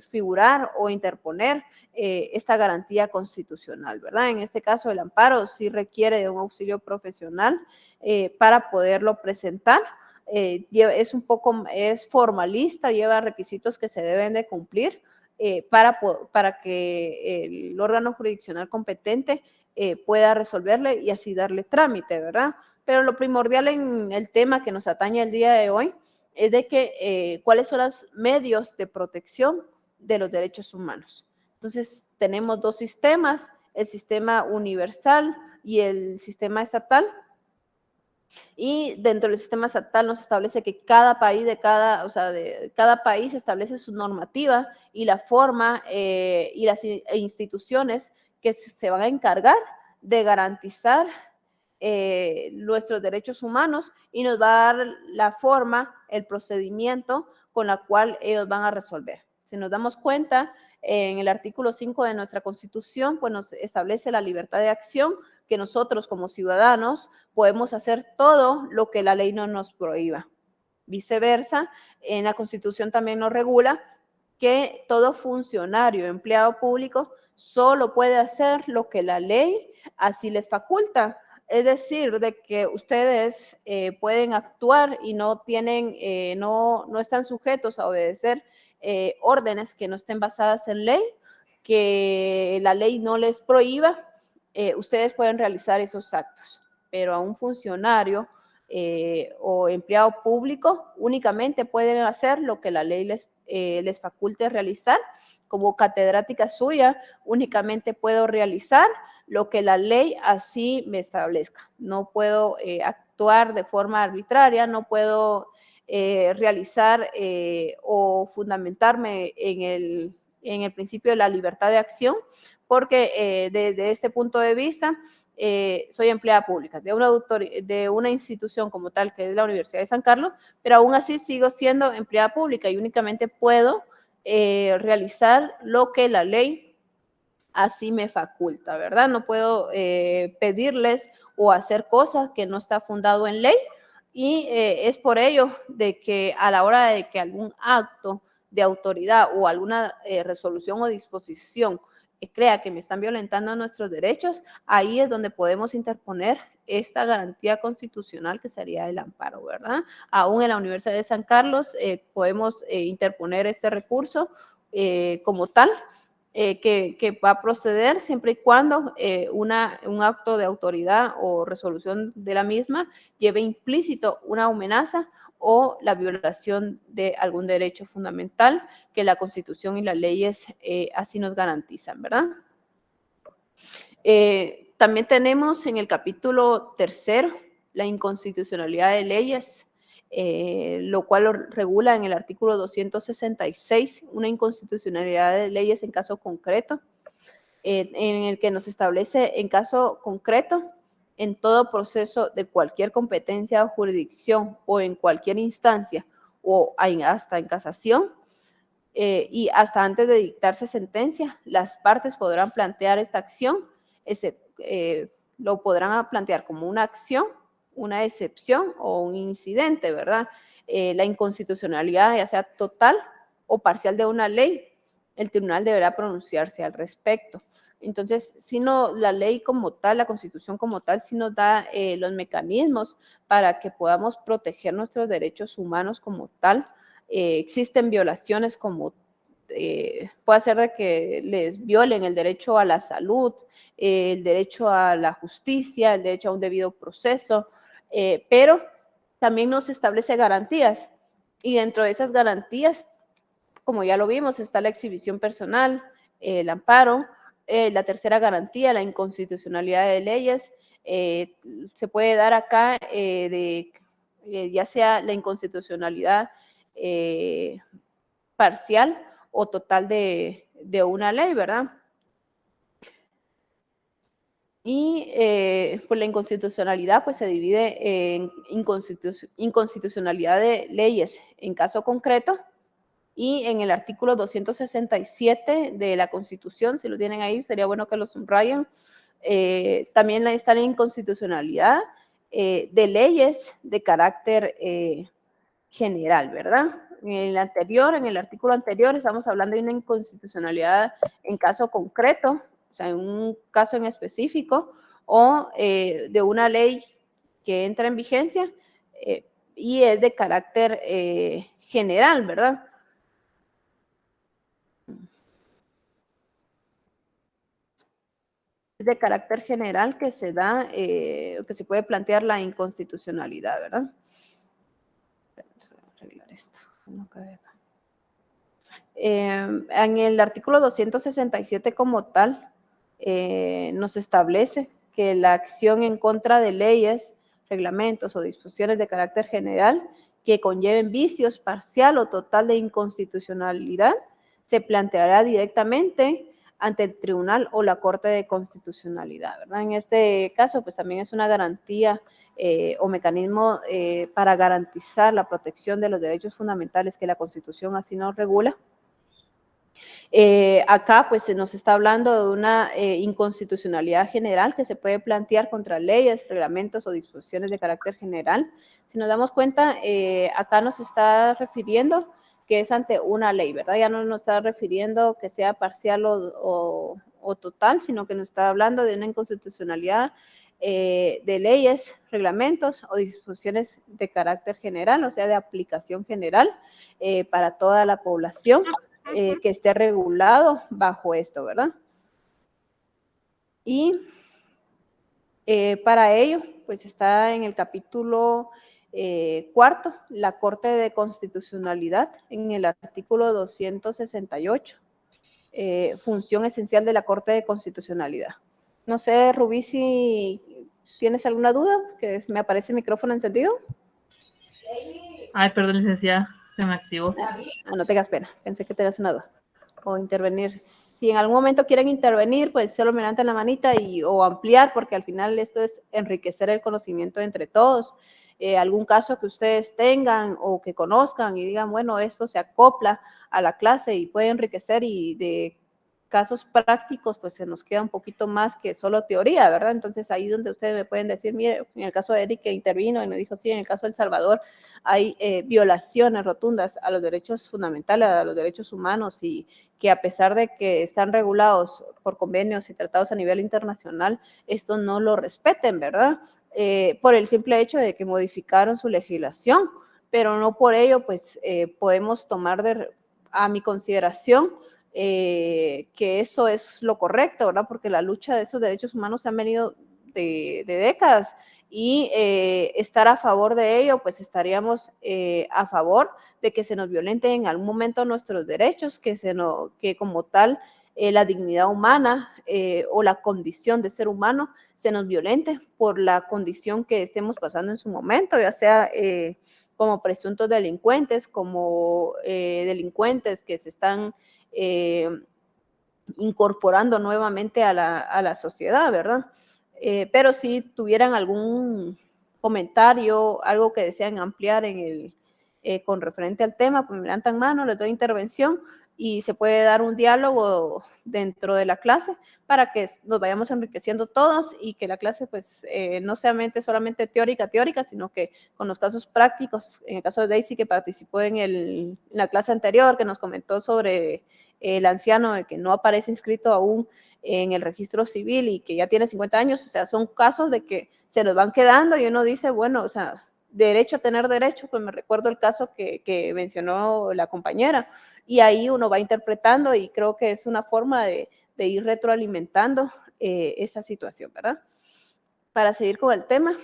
figurar o interponer esta garantía constitucional, ¿verdad? En este caso, el amparo sí requiere de un auxilio profesional para poderlo presentar. Es formalista, lleva requisitos que se deben de cumplir para que el órgano jurisdiccional competente pueda resolverle y así darle trámite, ¿verdad? Pero lo primordial en el tema que nos atañe el día de hoy es de que cuáles son los medios de protección de los derechos humanos. Entonces, tenemos dos sistemas, el sistema universal y el sistema estatal. Y dentro del sistema estatal nos establece que cada país cada país establece su normativa y la forma y las instituciones que se van a encargar de garantizar nuestros derechos humanos y nos va a dar la forma, el procedimiento con la cual ellos van a resolver. Si nos damos cuenta, en el artículo 5 de nuestra Constitución, pues nos establece la libertad de acción, que nosotros como ciudadanos podemos hacer todo lo que la ley no nos prohíba. Viceversa, en la Constitución también nos regula que todo funcionario, empleado público, solo puede hacer lo que la ley así les faculta. Es decir, de que ustedes pueden actuar y no están sujetos a obedecer órdenes que no estén basadas en ley, que la ley no les prohíba, ustedes pueden realizar esos actos, pero a un funcionario o empleado público únicamente pueden hacer lo que la ley les faculte realizar. Como catedrática suya, únicamente puedo realizar lo que la ley así me establezca. No puedo actuar de forma arbitraria, no puedo realizar o fundamentarme en el principio de la libertad de acción, porque desde este punto de vista soy empleada pública de una institución como tal que es la Universidad de San Carlos, pero aún así sigo siendo empleada pública y únicamente puedo realizar lo que la ley así me faculta, ¿verdad? No puedo pedirles o hacer cosas que no está fundado en ley y es por ello de que a la hora de que algún acto de autoridad o alguna resolución o disposición crea que me están violentando nuestros derechos, ahí es donde podemos interponer esta garantía constitucional que sería el amparo, ¿verdad? Aún en la Universidad de San Carlos podemos interponer este recurso como tal, que va a proceder siempre y cuando un acto de autoridad o resolución de la misma lleve implícito una amenaza o la violación de algún derecho fundamental que la Constitución y las leyes así nos garantizan, ¿verdad? También tenemos en el capítulo 3 la inconstitucionalidad de leyes, lo cual lo regula en el artículo 266, una inconstitucionalidad de leyes en caso concreto, en el que nos establece en caso concreto, en todo proceso de cualquier competencia o jurisdicción o en cualquier instancia o hasta en casación y hasta antes de dictarse sentencia, las partes podrán plantear esta acción, lo podrán plantear como una acción, una excepción o un incidente, ¿verdad? La inconstitucionalidad, ya sea total o parcial de una ley, el tribunal deberá pronunciarse al respecto. Entonces, si no, la ley como tal, la Constitución como tal, sí nos da los mecanismos para que podamos proteger nuestros derechos humanos como tal. Existen violaciones como puede ser de que les violen el derecho a la salud, el derecho a la justicia, el derecho a un debido proceso, pero también nos establece garantías y dentro de esas garantías, como ya lo vimos, está la exhibición personal, el amparo, la tercera garantía, la inconstitucionalidad de leyes, se puede dar acá ya sea la inconstitucionalidad parcial o total de una ley, ¿verdad? Y pues la inconstitucionalidad pues se divide en inconstitucionalidad de leyes en caso concreto, y en el artículo 267 de la Constitución, si lo tienen ahí, sería bueno que lo subrayen. También está la inconstitucionalidad de leyes de carácter general, ¿verdad? En el artículo anterior, estamos hablando de una inconstitucionalidad en caso concreto, o sea, en un caso en específico, o de una ley que entra en vigencia y es de carácter general, ¿verdad? Es de carácter general que se da, que se puede plantear la inconstitucionalidad, ¿verdad? Voy a arreglar esto. No cabe acá. En el artículo 267 como tal, nos establece que la acción en contra de leyes, reglamentos o disposiciones de carácter general que conlleven vicios parcial o total de inconstitucionalidad se planteará directamente ante el tribunal o la Corte de Constitucionalidad, ¿verdad? En este caso, pues también es una garantía o mecanismo para garantizar la protección de los derechos fundamentales que la Constitución así nos regula. Acá pues se nos está hablando de una inconstitucionalidad general que se puede plantear contra leyes, reglamentos o disposiciones de carácter general. Si nos damos cuenta, acá nos está refiriendo que es ante una ley, ¿verdad? Ya no nos está refiriendo que sea parcial o total, sino que nos está hablando de una inconstitucionalidad de leyes, reglamentos o disposiciones de carácter general, o sea, de aplicación general para toda la población. Que esté regulado bajo esto, ¿verdad? Y para ello, pues está en el capítulo cuarto, la Corte de Constitucionalidad, en el artículo 268, función esencial de la Corte de Constitucionalidad. No sé, Rubí, si tienes alguna duda, que me aparece el micrófono encendido. Ay, perdón, licenciada, se me activó. No tengas pena, pensé que tenías una duda. O intervenir. Si en algún momento quieren intervenir, pues solo me levantan la manita o ampliar, porque al final esto es enriquecer el conocimiento entre todos. Algún caso que ustedes tengan o que conozcan y digan, bueno, esto se acopla a la clase y puede enriquecer, y de casos prácticos, pues se nos queda un poquito más que solo teoría, ¿verdad? Entonces ahí donde ustedes me pueden decir, mire, en el caso de Eric que intervino y nos dijo, sí, en el caso de El Salvador hay violaciones rotundas a los derechos fundamentales, a los derechos humanos, y que a pesar de que están regulados por convenios y tratados a nivel internacional, estos no lo respeten, ¿verdad? Por el simple hecho de que modificaron su legislación, pero no por ello, pues, podemos tomar a mi consideración que eso es lo correcto, ¿verdad? Porque la lucha de esos derechos humanos se han venido de décadas, y estar a favor de ello, pues estaríamos a favor de que se nos violenten en algún momento nuestros derechos, que como tal la dignidad humana o la condición de ser humano se nos violente por la condición que estemos pasando en su momento, ya sea como presuntos delincuentes, como delincuentes que se están incorporando nuevamente a la sociedad, ¿verdad? Pero si tuvieran algún comentario, algo que desean ampliar con referente al tema, pues me levantan mano, les doy intervención y se puede dar un diálogo dentro de la clase para que nos vayamos enriqueciendo todos y que la clase pues no sea solamente teórica, sino que con los casos prácticos, en el caso de Daisy que participó en la clase anterior, que nos comentó sobre el anciano que no aparece inscrito aún en el registro civil y que ya tiene 50 años, o sea, son casos de que se nos van quedando y uno dice, bueno, o sea, derecho a tener derecho, pues me recuerdo el caso que mencionó la compañera, y ahí uno va interpretando y creo que es una forma de ir retroalimentando esa situación, ¿verdad? Para seguir con el tema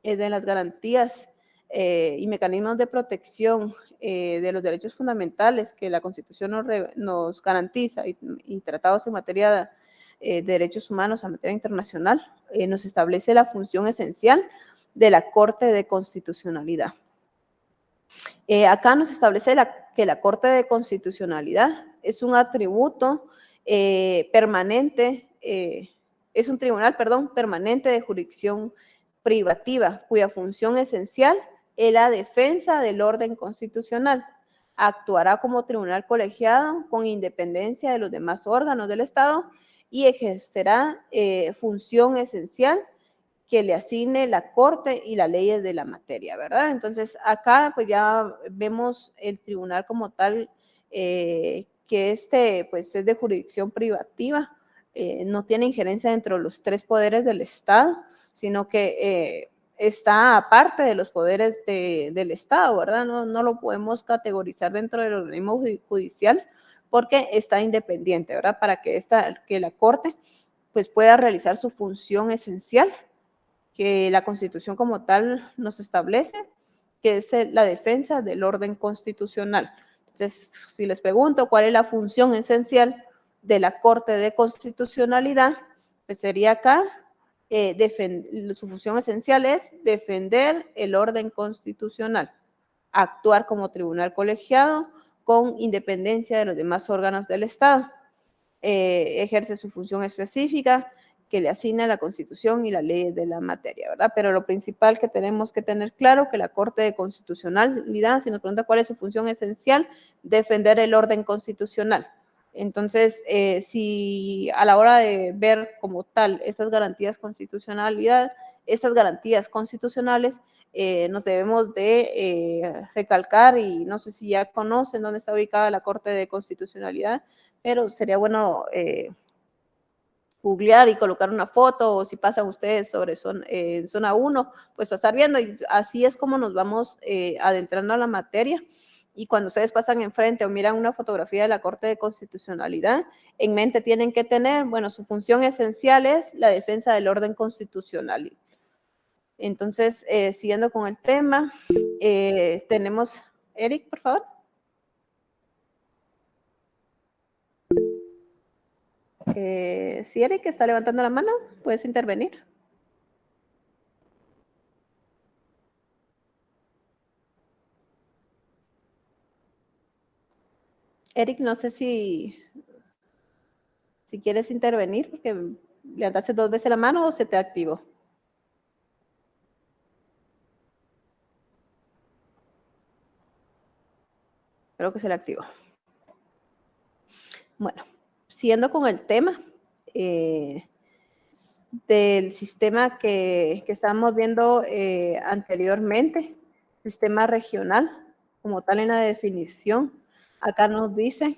de las garantías y mecanismos de protección de los derechos fundamentales que la Constitución nos garantiza y tratados en materia de derechos humanos a materia internacional, nos establece la función esencial de la Corte de Constitucionalidad. Acá nos establece que la Corte de Constitucionalidad es un atributo permanente es un tribunal, permanente de jurisdicción privativa, cuya función esencial es la defensa del orden constitucional. Actuará como tribunal colegiado con independencia de los demás órganos del Estado y ejercerá función esencial que le asigne la Corte y las leyes de la materia, ¿verdad? Entonces, acá pues ya vemos el tribunal como tal, que pues es de jurisdicción privativa, no tiene injerencia dentro de los 3 poderes del Estado, sino que está aparte de los poderes del Estado, ¿verdad? No lo podemos categorizar dentro del organismo judicial porque está independiente, ¿verdad? Para que la Corte pues pueda realizar su función esencial que la Constitución como tal nos establece, que es la defensa del orden constitucional. Entonces, si les pregunto cuál es la función esencial de la Corte de Constitucionalidad, pues sería acá, su función esencial es defender el orden constitucional, actuar como tribunal colegiado con independencia de los demás órganos del Estado, ejerce su función específica que le asigna la Constitución y las leyes de la materia, ¿verdad? Pero lo principal que tenemos que tener claro que la Corte de Constitucionalidad, si nos pregunta cuál es su función esencial, defender el orden constitucional. Entonces, si a la hora de ver como tal estas garantías constitucionales, nos debemos de recalcar, y no sé si ya conocen dónde está ubicada la Corte de Constitucionalidad, pero sería bueno googlear y colocar una foto, o si pasan ustedes sobre en zona 1, pues pasar viendo, y así es como nos vamos adentrando a la materia. Y cuando ustedes pasan enfrente o miran una fotografía de la Corte de Constitucionalidad, en mente tienen que tener, bueno, su función esencial es la defensa del orden constitucional. Entonces, siguiendo con el tema, tenemos, Eric, por favor. Si Eric está levantando la mano, puedes intervenir. Eric, no sé si quieres intervenir, porque levantaste 2 veces la mano o se te activó. Creo que se le activó. Bueno, siguiendo con el tema del sistema que estábamos viendo anteriormente, sistema regional, como tal en la definición, acá nos dice,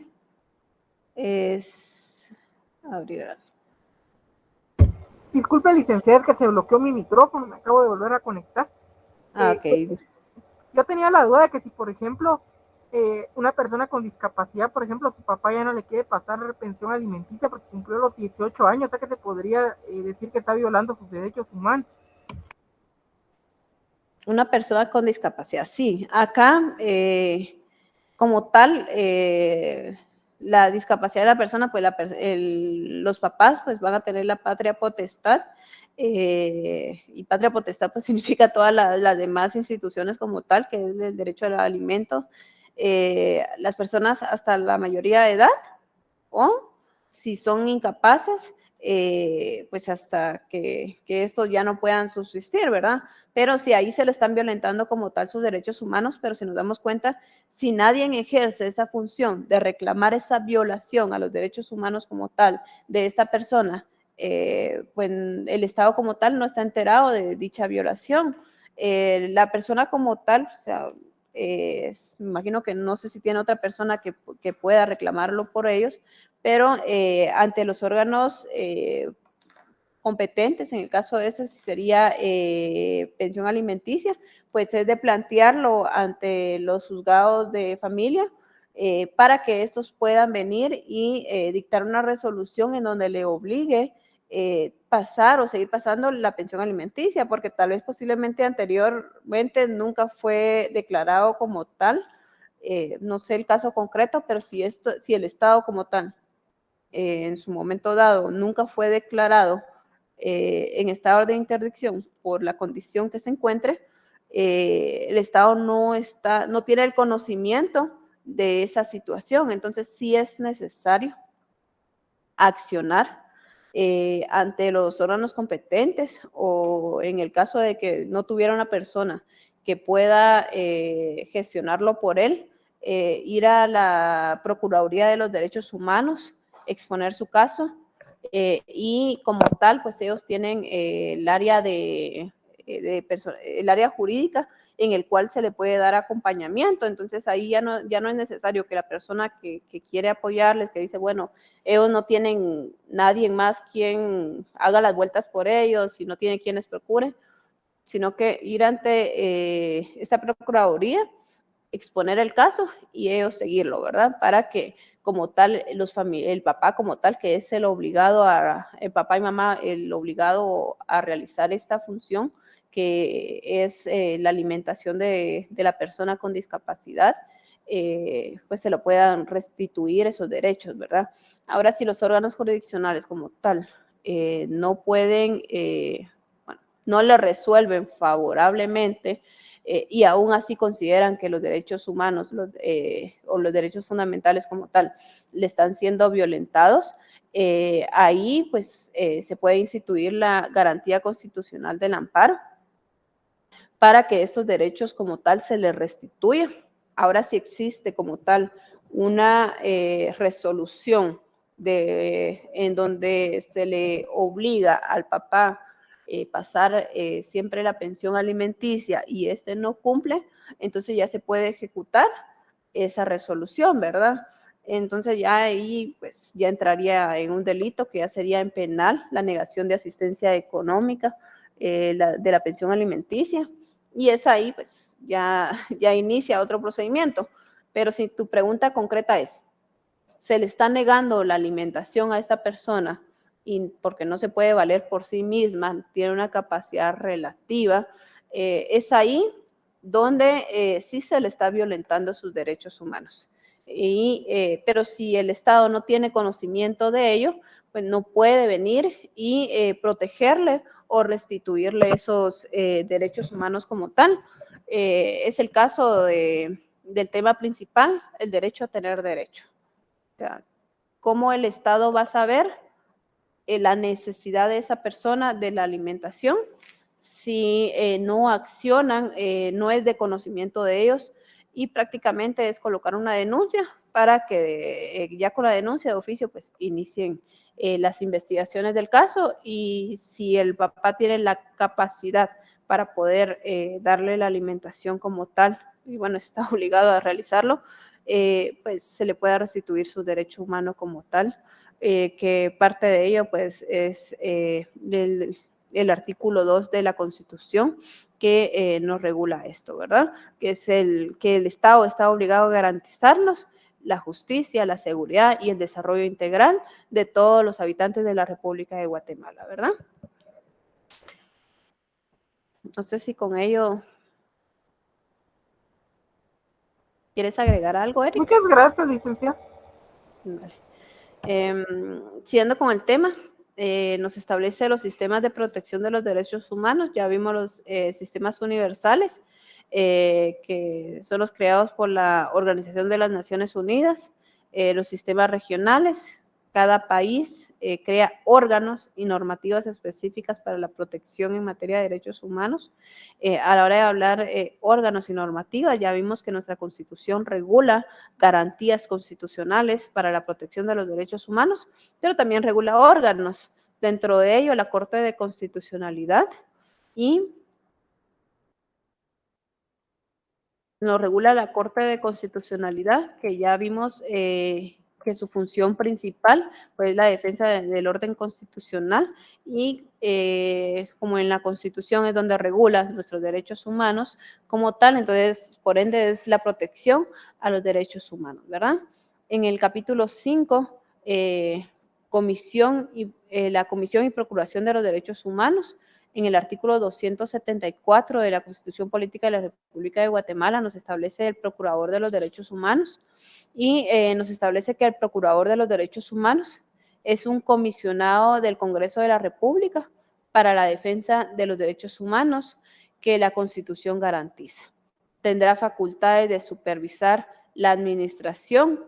abrir. Disculpe, licenciada, es que se bloqueó mi micrófono, me acabo de volver a conectar. Ok. Yo tenía la duda de que si, por ejemplo, una persona con discapacidad, por ejemplo, su papá ya no le quiere pasar pensión alimenticia porque cumplió los 18 años, o sea que se podría decir que está violando sus derechos humanos. Una persona con discapacidad, sí. Acá, como tal, la discapacidad de la persona, pues los papás pues van a tener la patria potestad, y patria potestad pues significa todas las demás instituciones como tal, que es el derecho al alimento, las personas hasta la mayoría de edad, o si son incapaces, pues hasta que estos ya no puedan subsistir, ¿verdad? Pero si ahí se le están violentando como tal sus derechos humanos, pero si nos damos cuenta, si nadie ejerce esa función de reclamar esa violación a los derechos humanos como tal de esta persona, pues el Estado como tal no está enterado de dicha violación. La persona como tal, o sea, me imagino que no sé si tiene otra persona que pueda reclamarlo por ellos, pero ante los órganos competentes, en el caso de este sería pensión alimenticia, pues es de plantearlo ante los juzgados de familia para que estos puedan venir y dictar una resolución en donde le obligue pasar o seguir pasando la pensión alimenticia, porque tal vez posiblemente anteriormente nunca fue declarado como tal, no sé el caso concreto, pero si el Estado como tal en su momento dado nunca fue declarado en estado de interdicción por la condición que se encuentre, el Estado no tiene el conocimiento de esa situación. Entonces sí es necesario accionar ante los órganos competentes, o en el caso de que no tuviera una persona que pueda gestionarlo por él, ir a la Procuraduría de los Derechos Humanos, exponer su caso, y como tal, pues ellos tienen el área el área jurídica en el cual se le puede dar acompañamiento. Entonces ahí ya no es necesario que la persona que quiere apoyarles, que dice, bueno, ellos no tienen nadie más quien haga las vueltas por ellos y no tienen quienes procuren, sino que ir ante esta Procuraduría, exponer el caso y ellos seguirlo, ¿verdad? Para que como tal, el papá como tal, que es el papá y mamá, el obligado a realizar esta función, que es la alimentación de la persona con discapacidad, pues se lo puedan restituir esos derechos, ¿verdad? Ahora, si los órganos jurisdiccionales como tal no pueden, bueno, no le resuelven favorablemente, y aún así consideran que los derechos humanos o los derechos fundamentales como tal le están siendo violentados, ahí pues se puede instituir la garantía constitucional del amparo para que estos derechos como tal se les restituyan. Ahora, si existe como tal una resolución en donde se le obliga al papá pasar siempre la pensión alimenticia y este no cumple, entonces ya se puede ejecutar esa resolución, ¿verdad? Entonces ya ahí pues ya entraría en un delito que ya sería en penal, la negación de asistencia económica de la pensión alimenticia, y es ahí pues ya inicia otro procedimiento. Pero si tu pregunta concreta es, ¿se le está negando la alimentación a esta persona y porque no se puede valer por sí misma, tiene una capacidad relativa? Es ahí donde sí se le está violentando sus derechos humanos. Pero si el Estado no tiene conocimiento de ello, pues no puede venir y protegerle o restituirle esos derechos humanos como tal. Es el caso del tema principal, el derecho a tener derecho. O sea, ¿cómo el Estado va a saber la necesidad de esa persona de la alimentación si no accionan, no es de conocimiento de ellos? Y prácticamente es colocar una denuncia para que ya con la denuncia de oficio pues inicien las investigaciones del caso, y si el papá tiene la capacidad para poder darle la alimentación como tal, y bueno, está obligado a realizarlo, pues se le pueda restituir su derecho humano como tal, que parte de ello pues es el artículo 2 de la Constitución, que nos regula esto, ¿verdad? Que es que el Estado está obligado a garantizarnos la justicia, la seguridad y el desarrollo integral de todos los habitantes de la República de Guatemala, ¿verdad? No sé si con ello ¿quieres agregar algo, Eric? Muchas gracias, licenciada. Siguiendo con el tema, nos establece los sistemas de protección de los derechos humanos. Ya vimos los sistemas universales, que son los creados por la Organización de las Naciones Unidas, los sistemas regionales. Cada país crea órganos y normativas específicas para la protección en materia de derechos humanos. A la hora de hablar órganos y normativas, ya vimos que nuestra Constitución regula garantías constitucionales para la protección de los derechos humanos, pero también regula órganos. Dentro de ello, la Corte de Constitucionalidad, y nos regula la Corte de Constitucionalidad, que ya vimos que su función principal pues, es la defensa del orden constitucional, y como en la Constitución es donde regula nuestros derechos humanos como tal, entonces por ende es la protección a los derechos humanos, ¿verdad? En el capítulo 5, la Comisión y Procuración de los Derechos Humanos, en el artículo 274 de la Constitución Política de la República de Guatemala nos establece el Procurador de los Derechos Humanos, y nos establece que el Procurador de los Derechos Humanos es un comisionado del Congreso de la República para la defensa de los derechos humanos que la Constitución garantiza. Tendrá facultades de supervisar la administración,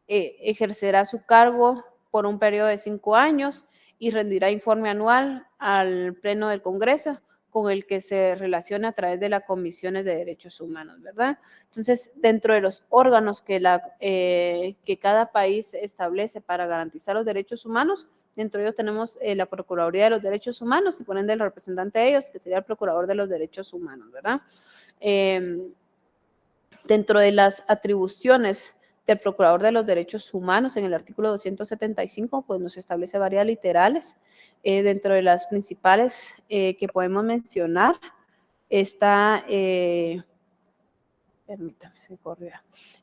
ejercerá su cargo por un periodo de 5 años y rendirá informe anual al Pleno del Congreso con el que se relaciona a través de las comisiones de derechos humanos, ¿verdad? Entonces, dentro de los órganos que cada país establece para garantizar los derechos humanos, dentro de ellos tenemos la Procuraduría de los Derechos Humanos y por ende el representante de ellos, que sería el Procurador de los Derechos Humanos, ¿verdad? Dentro de las atribuciones del Procurador de los Derechos Humanos, en el artículo 275, pues nos establece varias literales. Dentro de las principales que podemos mencionar está, permítame, se corrió,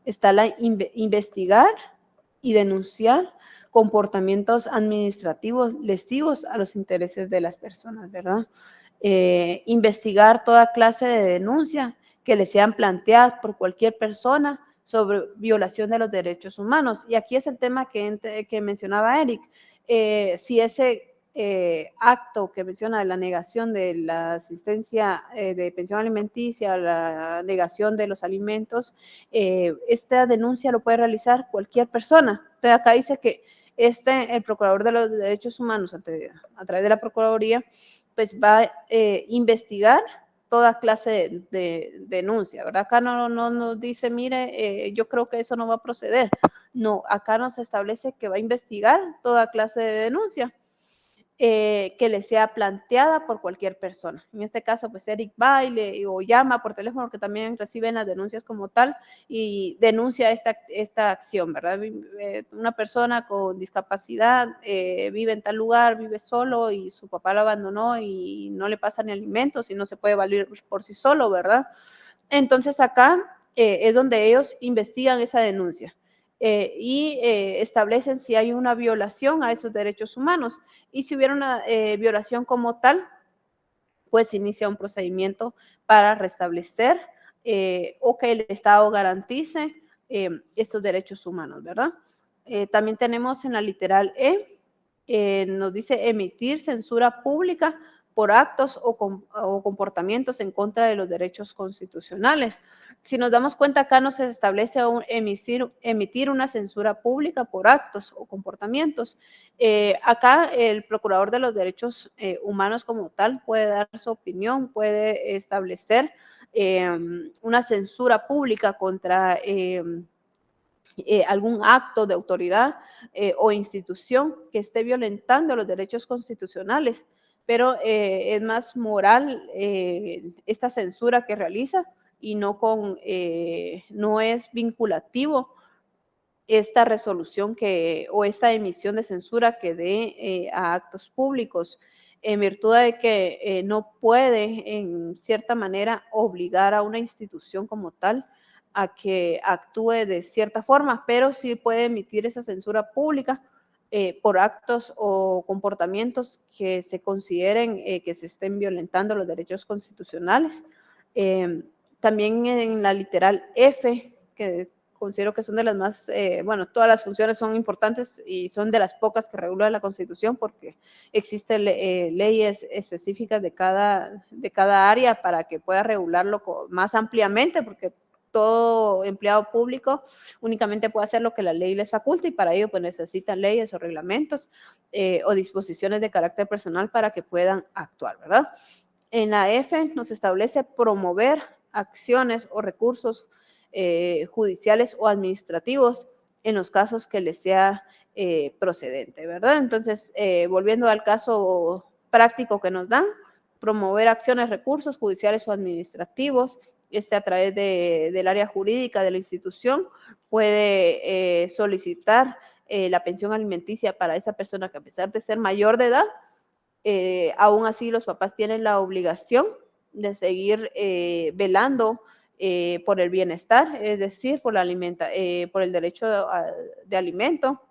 está la investigar y denunciar comportamientos administrativos lesivos a los intereses de las personas, ¿verdad? Investigar toda clase de denuncia que le sean planteadas por cualquier persona sobre violación de los derechos humanos. Y aquí es el tema que mencionaba Eric. Si ese acto que menciona de la negación de la asistencia de pensión alimenticia, la negación de los alimentos, esta denuncia lo puede realizar cualquier persona. Entonces acá dice que el Procurador de los Derechos Humanos, a través de la Procuraduría, pues va a investigar toda clase de denuncia, ¿verdad? Acá no nos dice, mire, yo creo que eso no va a proceder. No, acá nos establece que va a investigar toda clase de denuncia que le sea planteada por cualquier persona. En este caso, pues Eric va o llama por teléfono, porque también reciben las denuncias como tal, y denuncia esta acción, ¿verdad? Una persona con discapacidad vive en tal lugar, vive solo y su papá lo abandonó y no le pasa ni alimentos y no se puede valer por sí solo, ¿verdad? Entonces acá es donde ellos investigan esa denuncia. Y establecen si hay una violación a esos derechos humanos. Y si hubiera una violación como tal, pues inicia un procedimiento para restablecer o que el Estado garantice estos derechos humanos, ¿verdad? También tenemos en la literal E, nos dice emitir censura pública por actos o comportamientos en contra de los derechos constitucionales. Si nos damos cuenta, acá no se establece emitir una censura pública por actos o comportamientos. Acá el Procurador de los Derechos Humanos como tal puede dar su opinión, puede establecer una censura pública contra algún acto de autoridad o institución que esté violentando los derechos constitucionales, pero es más moral esta censura que realiza y no es vinculativo esta resolución o esta emisión de censura que dé a actos públicos, en virtud de que no puede, en cierta manera, obligar a una institución como tal a que actúe de cierta forma, pero sí puede emitir esa censura pública por actos o comportamientos que se consideren que se estén violentando los derechos constitucionales. También en la literal F, que considero que son de las más, todas las funciones son importantes y son de las pocas que regula la Constitución porque existen leyes específicas de cada área para que pueda regularlo más ampliamente, porque todo empleado público únicamente puede hacer lo que la ley les faculta y para ello pues necesitan leyes o reglamentos o disposiciones de carácter personal para que puedan actuar, ¿verdad? En la F nos establece promover acciones o recursos judiciales o administrativos en los casos que les sea procedente, ¿verdad? Entonces, volviendo al caso práctico que nos dan, promover acciones, recursos judiciales o administrativos, a través del área jurídica de la institución, puede solicitar la pensión alimenticia para esa persona que a pesar de ser mayor de edad, aún así los papás tienen la obligación de seguir velando por el bienestar, es decir, por el derecho de alimento,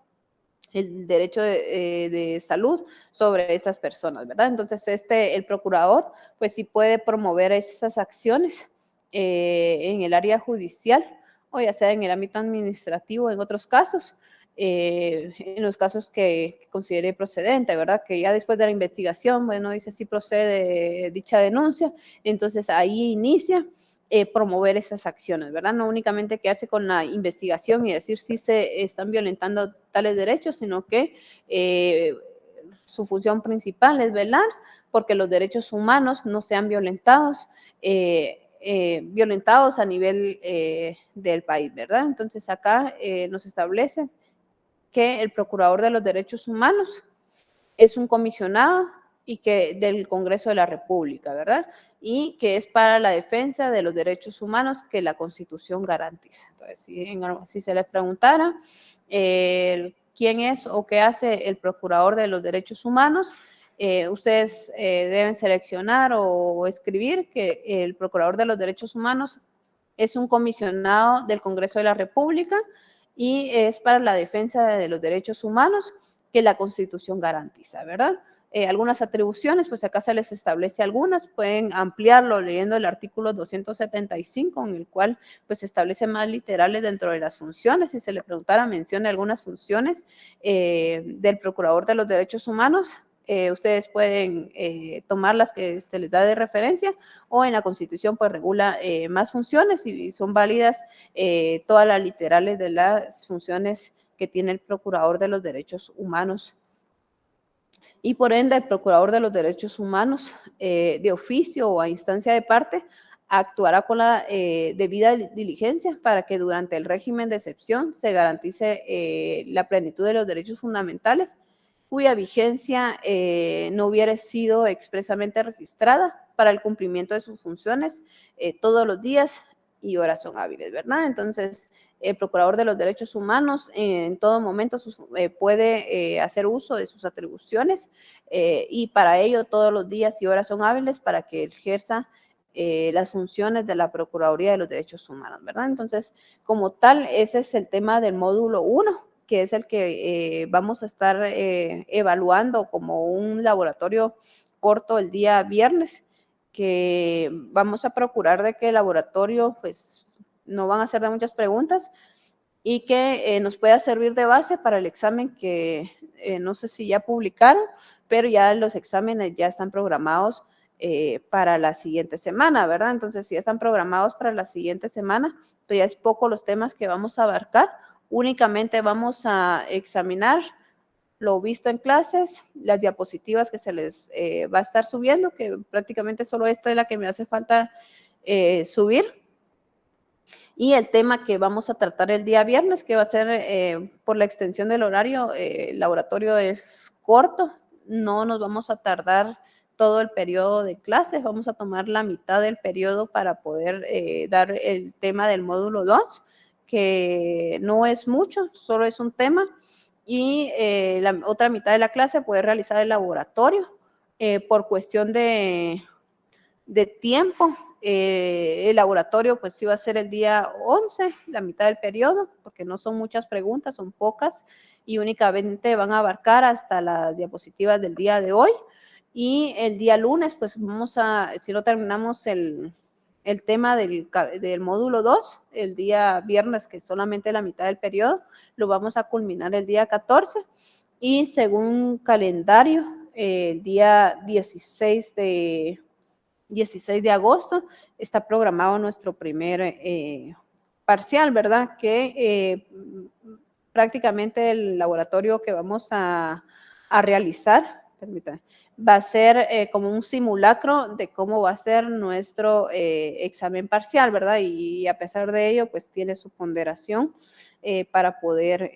el derecho de salud sobre estas personas, ¿verdad? Entonces, el procurador, pues sí puede promover esas acciones en el área judicial o ya sea en el ámbito administrativo en otros casos, en los casos que considere procedente, ¿verdad? Que ya después de la investigación, bueno, dice si procede dicha denuncia, entonces ahí inicia promover esas acciones, ¿verdad? No únicamente quedarse con la investigación y decir si se están violentando tales derechos, sino que su función principal es velar porque los derechos humanos no sean violentados a nivel del país, ¿verdad? Entonces acá nos establece que el Procurador de los Derechos Humanos es un comisionado y que del Congreso de la República, ¿verdad? Y que es para la defensa de los derechos humanos que la Constitución garantiza. Entonces, si se les preguntara quién es o qué hace el Procurador de los Derechos Humanos, ustedes deben seleccionar o escribir que el Procurador de los Derechos Humanos es un comisionado del Congreso de la República y es para la defensa de los derechos humanos que la Constitución garantiza, ¿verdad? Algunas atribuciones, pues acá se les establece algunas, pueden ampliarlo leyendo el artículo 275, en el cual pues se establece más literales dentro de las funciones. Si se le preguntara, mencione algunas funciones del Procurador de los Derechos Humanos. Ustedes pueden tomar las que se les da de referencia o en la Constitución pues regula más funciones y son válidas todas las literales de las funciones que tiene el Procurador de los Derechos Humanos. Y por ende, el Procurador de los Derechos Humanos, de oficio o a instancia de parte, actuará con la debida diligencia para que durante el régimen de excepción se garantice la plenitud de los derechos fundamentales, cuya vigencia no hubiera sido expresamente registrada para el cumplimiento de sus funciones todos los días y horas son hábiles, ¿verdad? Entonces, el Procurador de los Derechos Humanos en todo momento puede hacer uso de sus atribuciones y para ello todos los días y horas son hábiles para que ejerza las funciones de la Procuraduría de los Derechos Humanos, ¿verdad? Entonces, como tal, ese es el tema del módulo 1, que es el que vamos a estar evaluando como un laboratorio corto el día viernes, que vamos a procurar de que el laboratorio pues no van a hacer de muchas preguntas y que nos pueda servir de base para el examen que no sé si ya publicaron, pero ya los exámenes ya están programados para la siguiente semana, ¿verdad? Entonces, si ya están programados para la siguiente semana, pues ya es poco los temas que vamos a abarcar, únicamente vamos a examinar lo visto en clases, las diapositivas que se les va a estar subiendo, que prácticamente solo esta es la que me hace falta subir. Y el tema que vamos a tratar el día viernes, que va a ser por la extensión del horario, el laboratorio es corto, no nos vamos a tardar todo el periodo de clases, vamos a tomar la mitad del periodo para poder dar el tema del módulo 2, que no es mucho, solo es un tema, y la otra mitad de la clase puede realizar el laboratorio por cuestión de tiempo. El laboratorio pues sí va a ser el día 11, la mitad del periodo, porque no son muchas preguntas, son pocas y únicamente van a abarcar hasta las diapositivas del día de hoy. Y el día lunes pues vamos a, si no terminamos el tema del módulo 2, el día viernes, que es solamente la mitad del periodo, lo vamos a culminar el día 14 y según calendario, el día 16 de agosto está programado nuestro primer parcial, ¿verdad? Que prácticamente el laboratorio que vamos a realizar, permítame, va a ser como un simulacro de cómo va a ser nuestro examen parcial, ¿verdad? Y a pesar de ello, pues tiene su ponderación para poder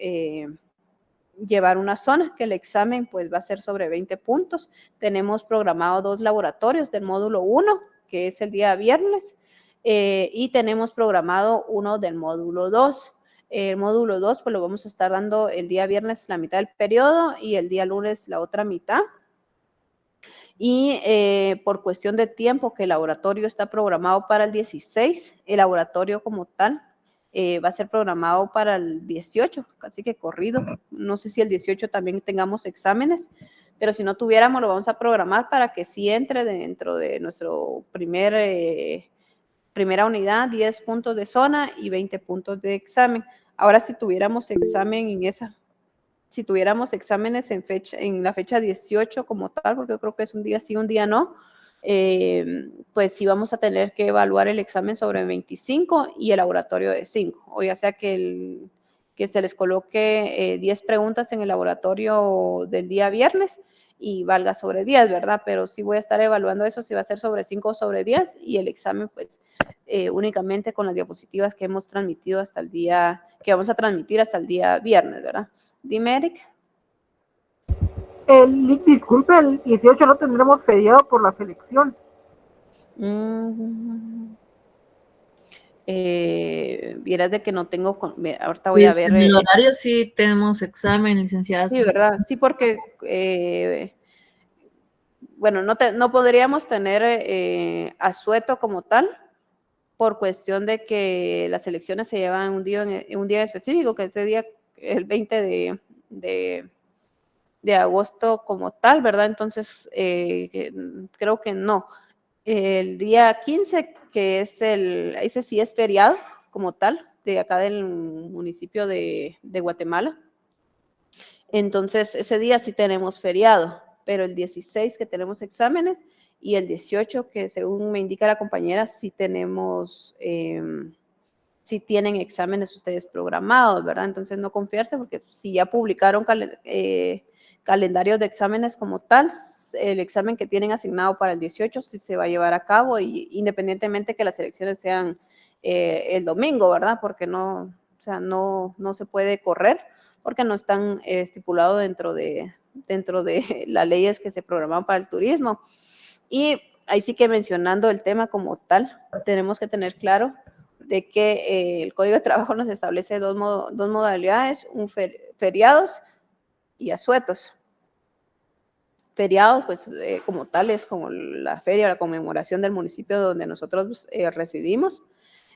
llevar una zona, que el examen pues va a ser sobre 20 puntos. Tenemos programado 2 laboratorios del módulo 1, que es el día viernes, y tenemos programado uno del módulo 2. El módulo 2 pues lo vamos a estar dando el día viernes la mitad del periodo y el día lunes la otra mitad. Y por cuestión de tiempo que el laboratorio está programado para el 16, el laboratorio como tal va a ser programado para el 18, casi que corrido. No sé si el 18 también tengamos exámenes, pero si no tuviéramos lo vamos a programar para que sí entre dentro de nuestro primera unidad, 10 puntos de zona y 20 puntos de examen. Ahora si tuviéramos examen si tuviéramos exámenes en la fecha 18 como tal, porque yo creo que es un día sí, un día no, pues sí vamos a tener que evaluar el examen sobre 25 y el laboratorio de 5, o ya sea que se les coloque 10 preguntas en el laboratorio del día viernes y valga sobre 10, ¿verdad? Pero sí voy a estar evaluando eso, si va a ser sobre 5 o sobre 10, y el examen, pues, únicamente con las diapositivas que hemos transmitido hasta el día, que vamos a transmitir hasta el día viernes, ¿verdad? Dime, Eric. Disculpe, el 18 no tendremos feriado por la selección. Vieras de que no tengo, ahorita voy a Pues ver. en el horario sí tenemos examen, licenciada. Sí, ¿verdad? Sí, porque, bueno, no podríamos tener asueto como tal, por cuestión de que las elecciones se llevan un día específico, que es el día, el 20 de agosto como tal, ¿verdad? Entonces, creo que no. El día 15, que es ese sí es feriado como tal, de acá del municipio de Guatemala. Entonces, ese día sí tenemos feriado, pero el 16 que tenemos exámenes y el 18 que según me indica la compañera sí tenemos, sí tienen exámenes ustedes programados, ¿verdad? Entonces no confiarse porque si ya publicaron calendarios de exámenes como tal, el examen que tienen asignado para el 18 sí se va a llevar a cabo, y independientemente que las elecciones sean el domingo, ¿verdad? Porque no, o sea, no se puede correr porque no están estipulados dentro de las leyes que se programan para el turismo. Y ahí sí que mencionando el tema como tal, tenemos que tener claro de que el Código de Trabajo nos establece dos modalidades, feriados y asuetos. Feriados, pues como tales, como la feria o la conmemoración del municipio donde nosotros residimos,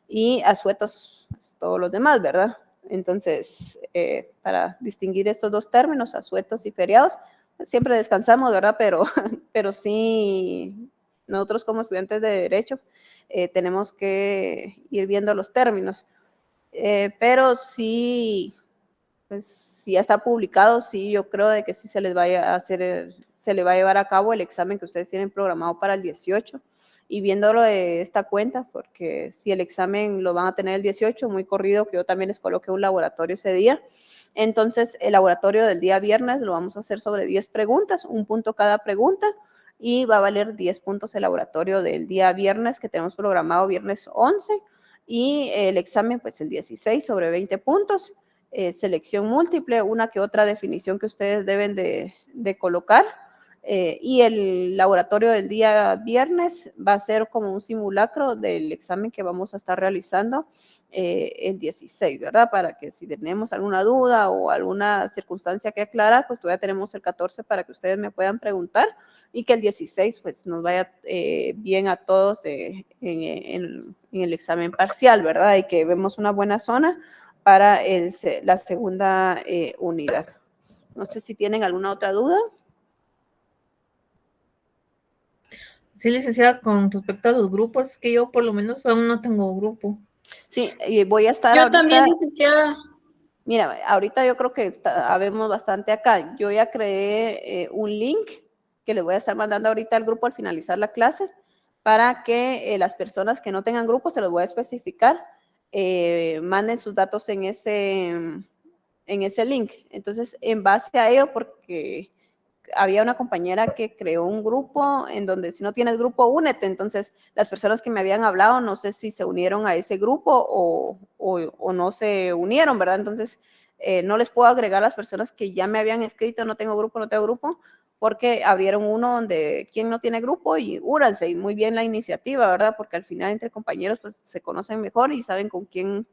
y asuetos, pues, todos los demás, ¿verdad? Entonces, para distinguir estos dos términos, asuetos y feriados, pues, siempre descansamos, ¿verdad? Pero sí, nosotros como estudiantes de Derecho tenemos que ir viendo los términos. Pero sí, pues si ya está publicado, sí, yo creo de que sí se les vaya a hacer, se le va a llevar a cabo el examen que ustedes tienen programado para el 18, y viéndolo de esta cuenta, porque si el examen lo van a tener el 18, muy corrido, que yo también les coloqué un laboratorio ese día. Entonces, el laboratorio del día viernes lo vamos a hacer sobre 10 preguntas, un punto cada pregunta, y va a valer 10 puntos el laboratorio del día viernes, que tenemos programado viernes 11, y el examen, pues el 16 sobre 20 puntos. Selección múltiple, una que otra definición que ustedes deben de colocar. Y el laboratorio del día viernes va a ser como un simulacro del examen que vamos a estar realizando el 16, ¿verdad? Para que si tenemos alguna duda o alguna circunstancia que aclarar, pues todavía tenemos el 14 para que ustedes me puedan preguntar, y que el 16 pues nos vaya bien a todos en el examen parcial, ¿verdad? Y que vemos una buena zona para la segunda unidad. No sé si tienen alguna otra duda. Sí, licenciada, con respecto a los grupos, es que yo por lo menos aún no tengo grupo. Sí, voy a estar Yo ahorita. también, licenciada. Mira, ahorita yo creo que habemos bastante acá. Yo ya creé un link que les voy a estar mandando ahorita al grupo al finalizar la clase, para que las personas que no tengan grupo, se los voy a especificar, manden sus datos en ese link. Entonces, en base a ello, porque había una compañera que creó un grupo en donde si no tienes grupo, únete. Entonces, las personas que me habían hablado, no sé si se unieron a ese grupo o no se unieron, ¿verdad? Entonces, no les puedo agregar a las personas que ya me habían escrito, no tengo grupo, porque abrieron uno donde quien no tiene grupo, y únanse, y muy bien la iniciativa, ¿verdad? Porque al final entre compañeros pues se conocen mejor y saben con quién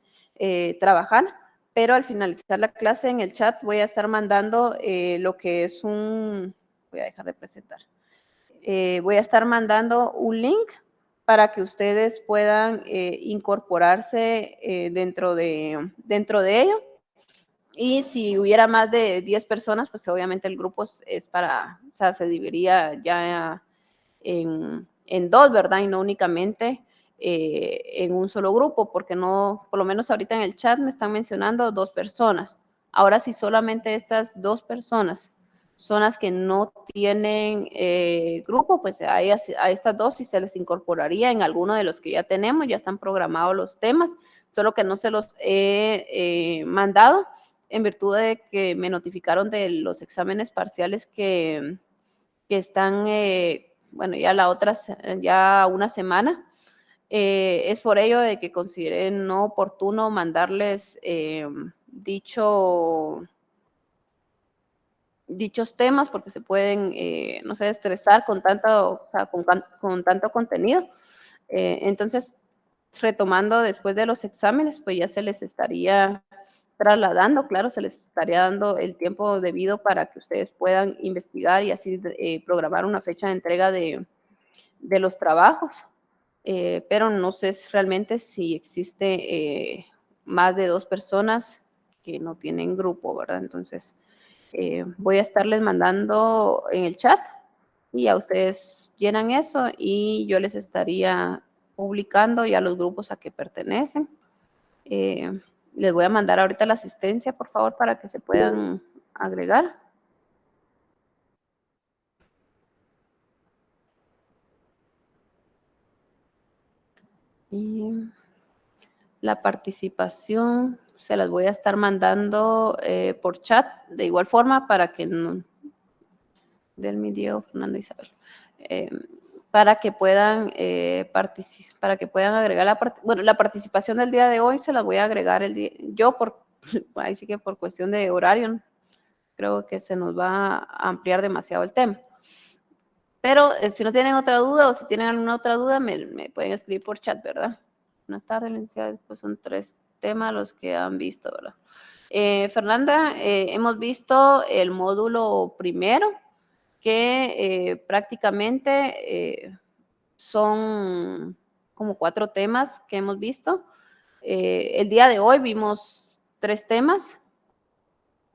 trabajar. Pero al finalizar la clase en el chat voy a estar mandando lo que es voy a dejar de presentar, voy a estar mandando un link para que ustedes puedan incorporarse dentro de ello. Y si hubiera más de 10 personas, pues obviamente el grupo es para, o sea, se dividiría ya en dos, ¿verdad? Y no únicamente en un solo grupo, porque no, por lo menos ahorita en el chat me están mencionando 2 personas. Ahora, si solamente estas 2 personas son las que no tienen grupo, pues a estas 2 sí se les incorporaría en alguno de los que ya tenemos, ya están programados los temas, solo que no se los he mandado en virtud de que me notificaron de los exámenes parciales que que están, bueno, ya una semana. Es por ello de que consideré no oportuno mandarles dichos temas porque se pueden, no sé, estresar con con tanto contenido. Entonces, retomando después de los exámenes, pues ya se les estaría trasladando, claro, se les estaría dando el tiempo debido para que ustedes puedan investigar y así programar una fecha de entrega de los trabajos. Pero no sé realmente si existe más de 2 personas que no tienen grupo, ¿verdad? Entonces, voy a estarles mandando en el chat y a ustedes llenan eso y yo les estaría publicando ya los grupos a que pertenecen. Les voy a mandar ahorita la asistencia, por favor, para que se puedan agregar. Y la participación se las voy a estar mandando por chat, de igual forma, para que no, del Diego, Fernando, Isabel, para que puedan agregar la participación del día de hoy. Se las voy a agregar yo ahí sí que por cuestión de horario, creo que se nos va a ampliar demasiado el tema. Pero si no tienen otra duda o si tienen alguna otra duda, me pueden escribir por chat, ¿verdad? Buenas tardes, licenciada. Pues son 3 temas los que han visto, ¿verdad? Fernanda, hemos visto el módulo primero, que prácticamente son como 4 temas que hemos visto. El día de hoy vimos 3 temas,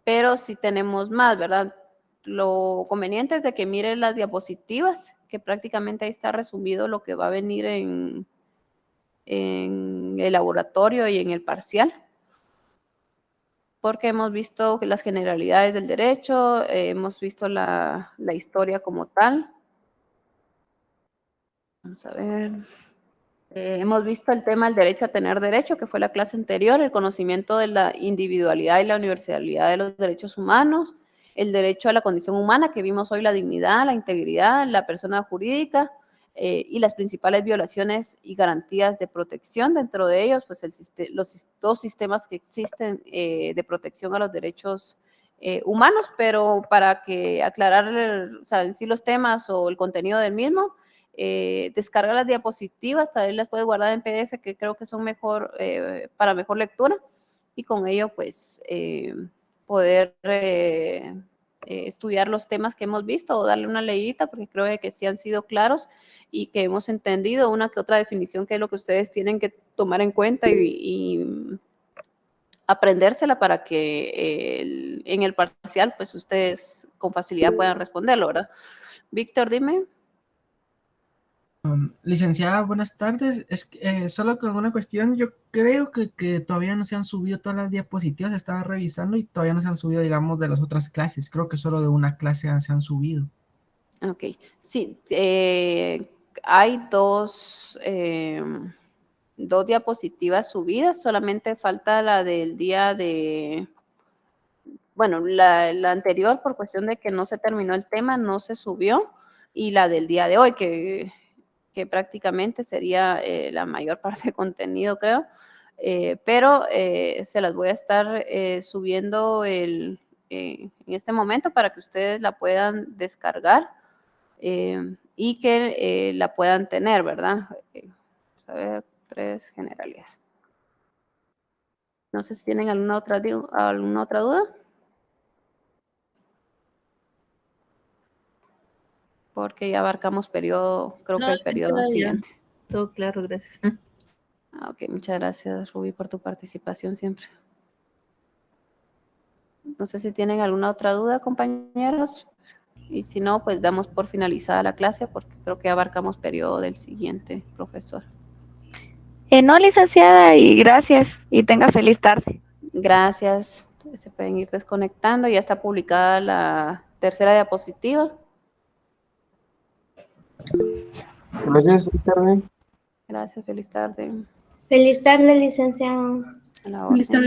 pero sí tenemos más, ¿verdad? Lo conveniente es de que miren las diapositivas, que prácticamente ahí está resumido lo que va a venir en el laboratorio y en el parcial, porque hemos visto las generalidades del derecho, hemos visto la historia como tal. Vamos a ver. Hemos visto el tema del derecho a tener derecho, que fue la clase anterior, el conocimiento de la individualidad y la universalidad de los derechos humanos, el derecho a la condición humana, que vimos hoy, la dignidad, la integridad, la persona jurídica y las principales violaciones y garantías de protección. Dentro de ellos, pues los 2 sistemas que existen de protección a los derechos humanos, pero para que aclarar, o sea, en sí los temas o el contenido del mismo, descarga las diapositivas, también las puedes guardar en PDF, que creo que son mejor para mejor lectura, y con ello pues poder estudiar los temas que hemos visto o darle una leidita, porque creo que sí han sido claros y que hemos entendido una que otra definición, que es lo que ustedes tienen que tomar en cuenta y aprendérsela para que en el parcial pues ustedes con facilidad puedan responderlo, ¿verdad? Víctor, dime. Licenciada, buenas tardes. Es que, solo con una cuestión, yo creo que todavía no se han subido todas las diapositivas, estaba revisando y todavía no se han subido, digamos, de las otras clases. Creo que solo de una clase se han subido. Ok, sí, hay 2 diapositivas subidas, solamente falta la del día de, bueno, la anterior por cuestión de que no se terminó el tema, no se subió, y la del día de hoy, que prácticamente sería la mayor parte de contenido, creo, pero se las voy a estar subiendo en este momento para que ustedes la puedan descargar y que la puedan tener, ¿verdad? Vamos a ver, 3 generalidades. No sé si tienen alguna otra duda. Porque ya abarcamos periodo, creo que el periodo siguiente. Todo claro, gracias. Ok, muchas gracias, Rubí, por tu participación siempre. No sé si tienen alguna otra duda, compañeros. Y si no, pues damos por finalizada la clase, porque creo que abarcamos periodo del siguiente profesor. No, licenciada, y gracias, y tenga feliz tarde. Gracias. Se pueden ir desconectando. Ya está publicada la 3ª diapositiva. Gracias, feliz tarde. Gracias, feliz tarde. Feliz tarde, licenciado. A la orden.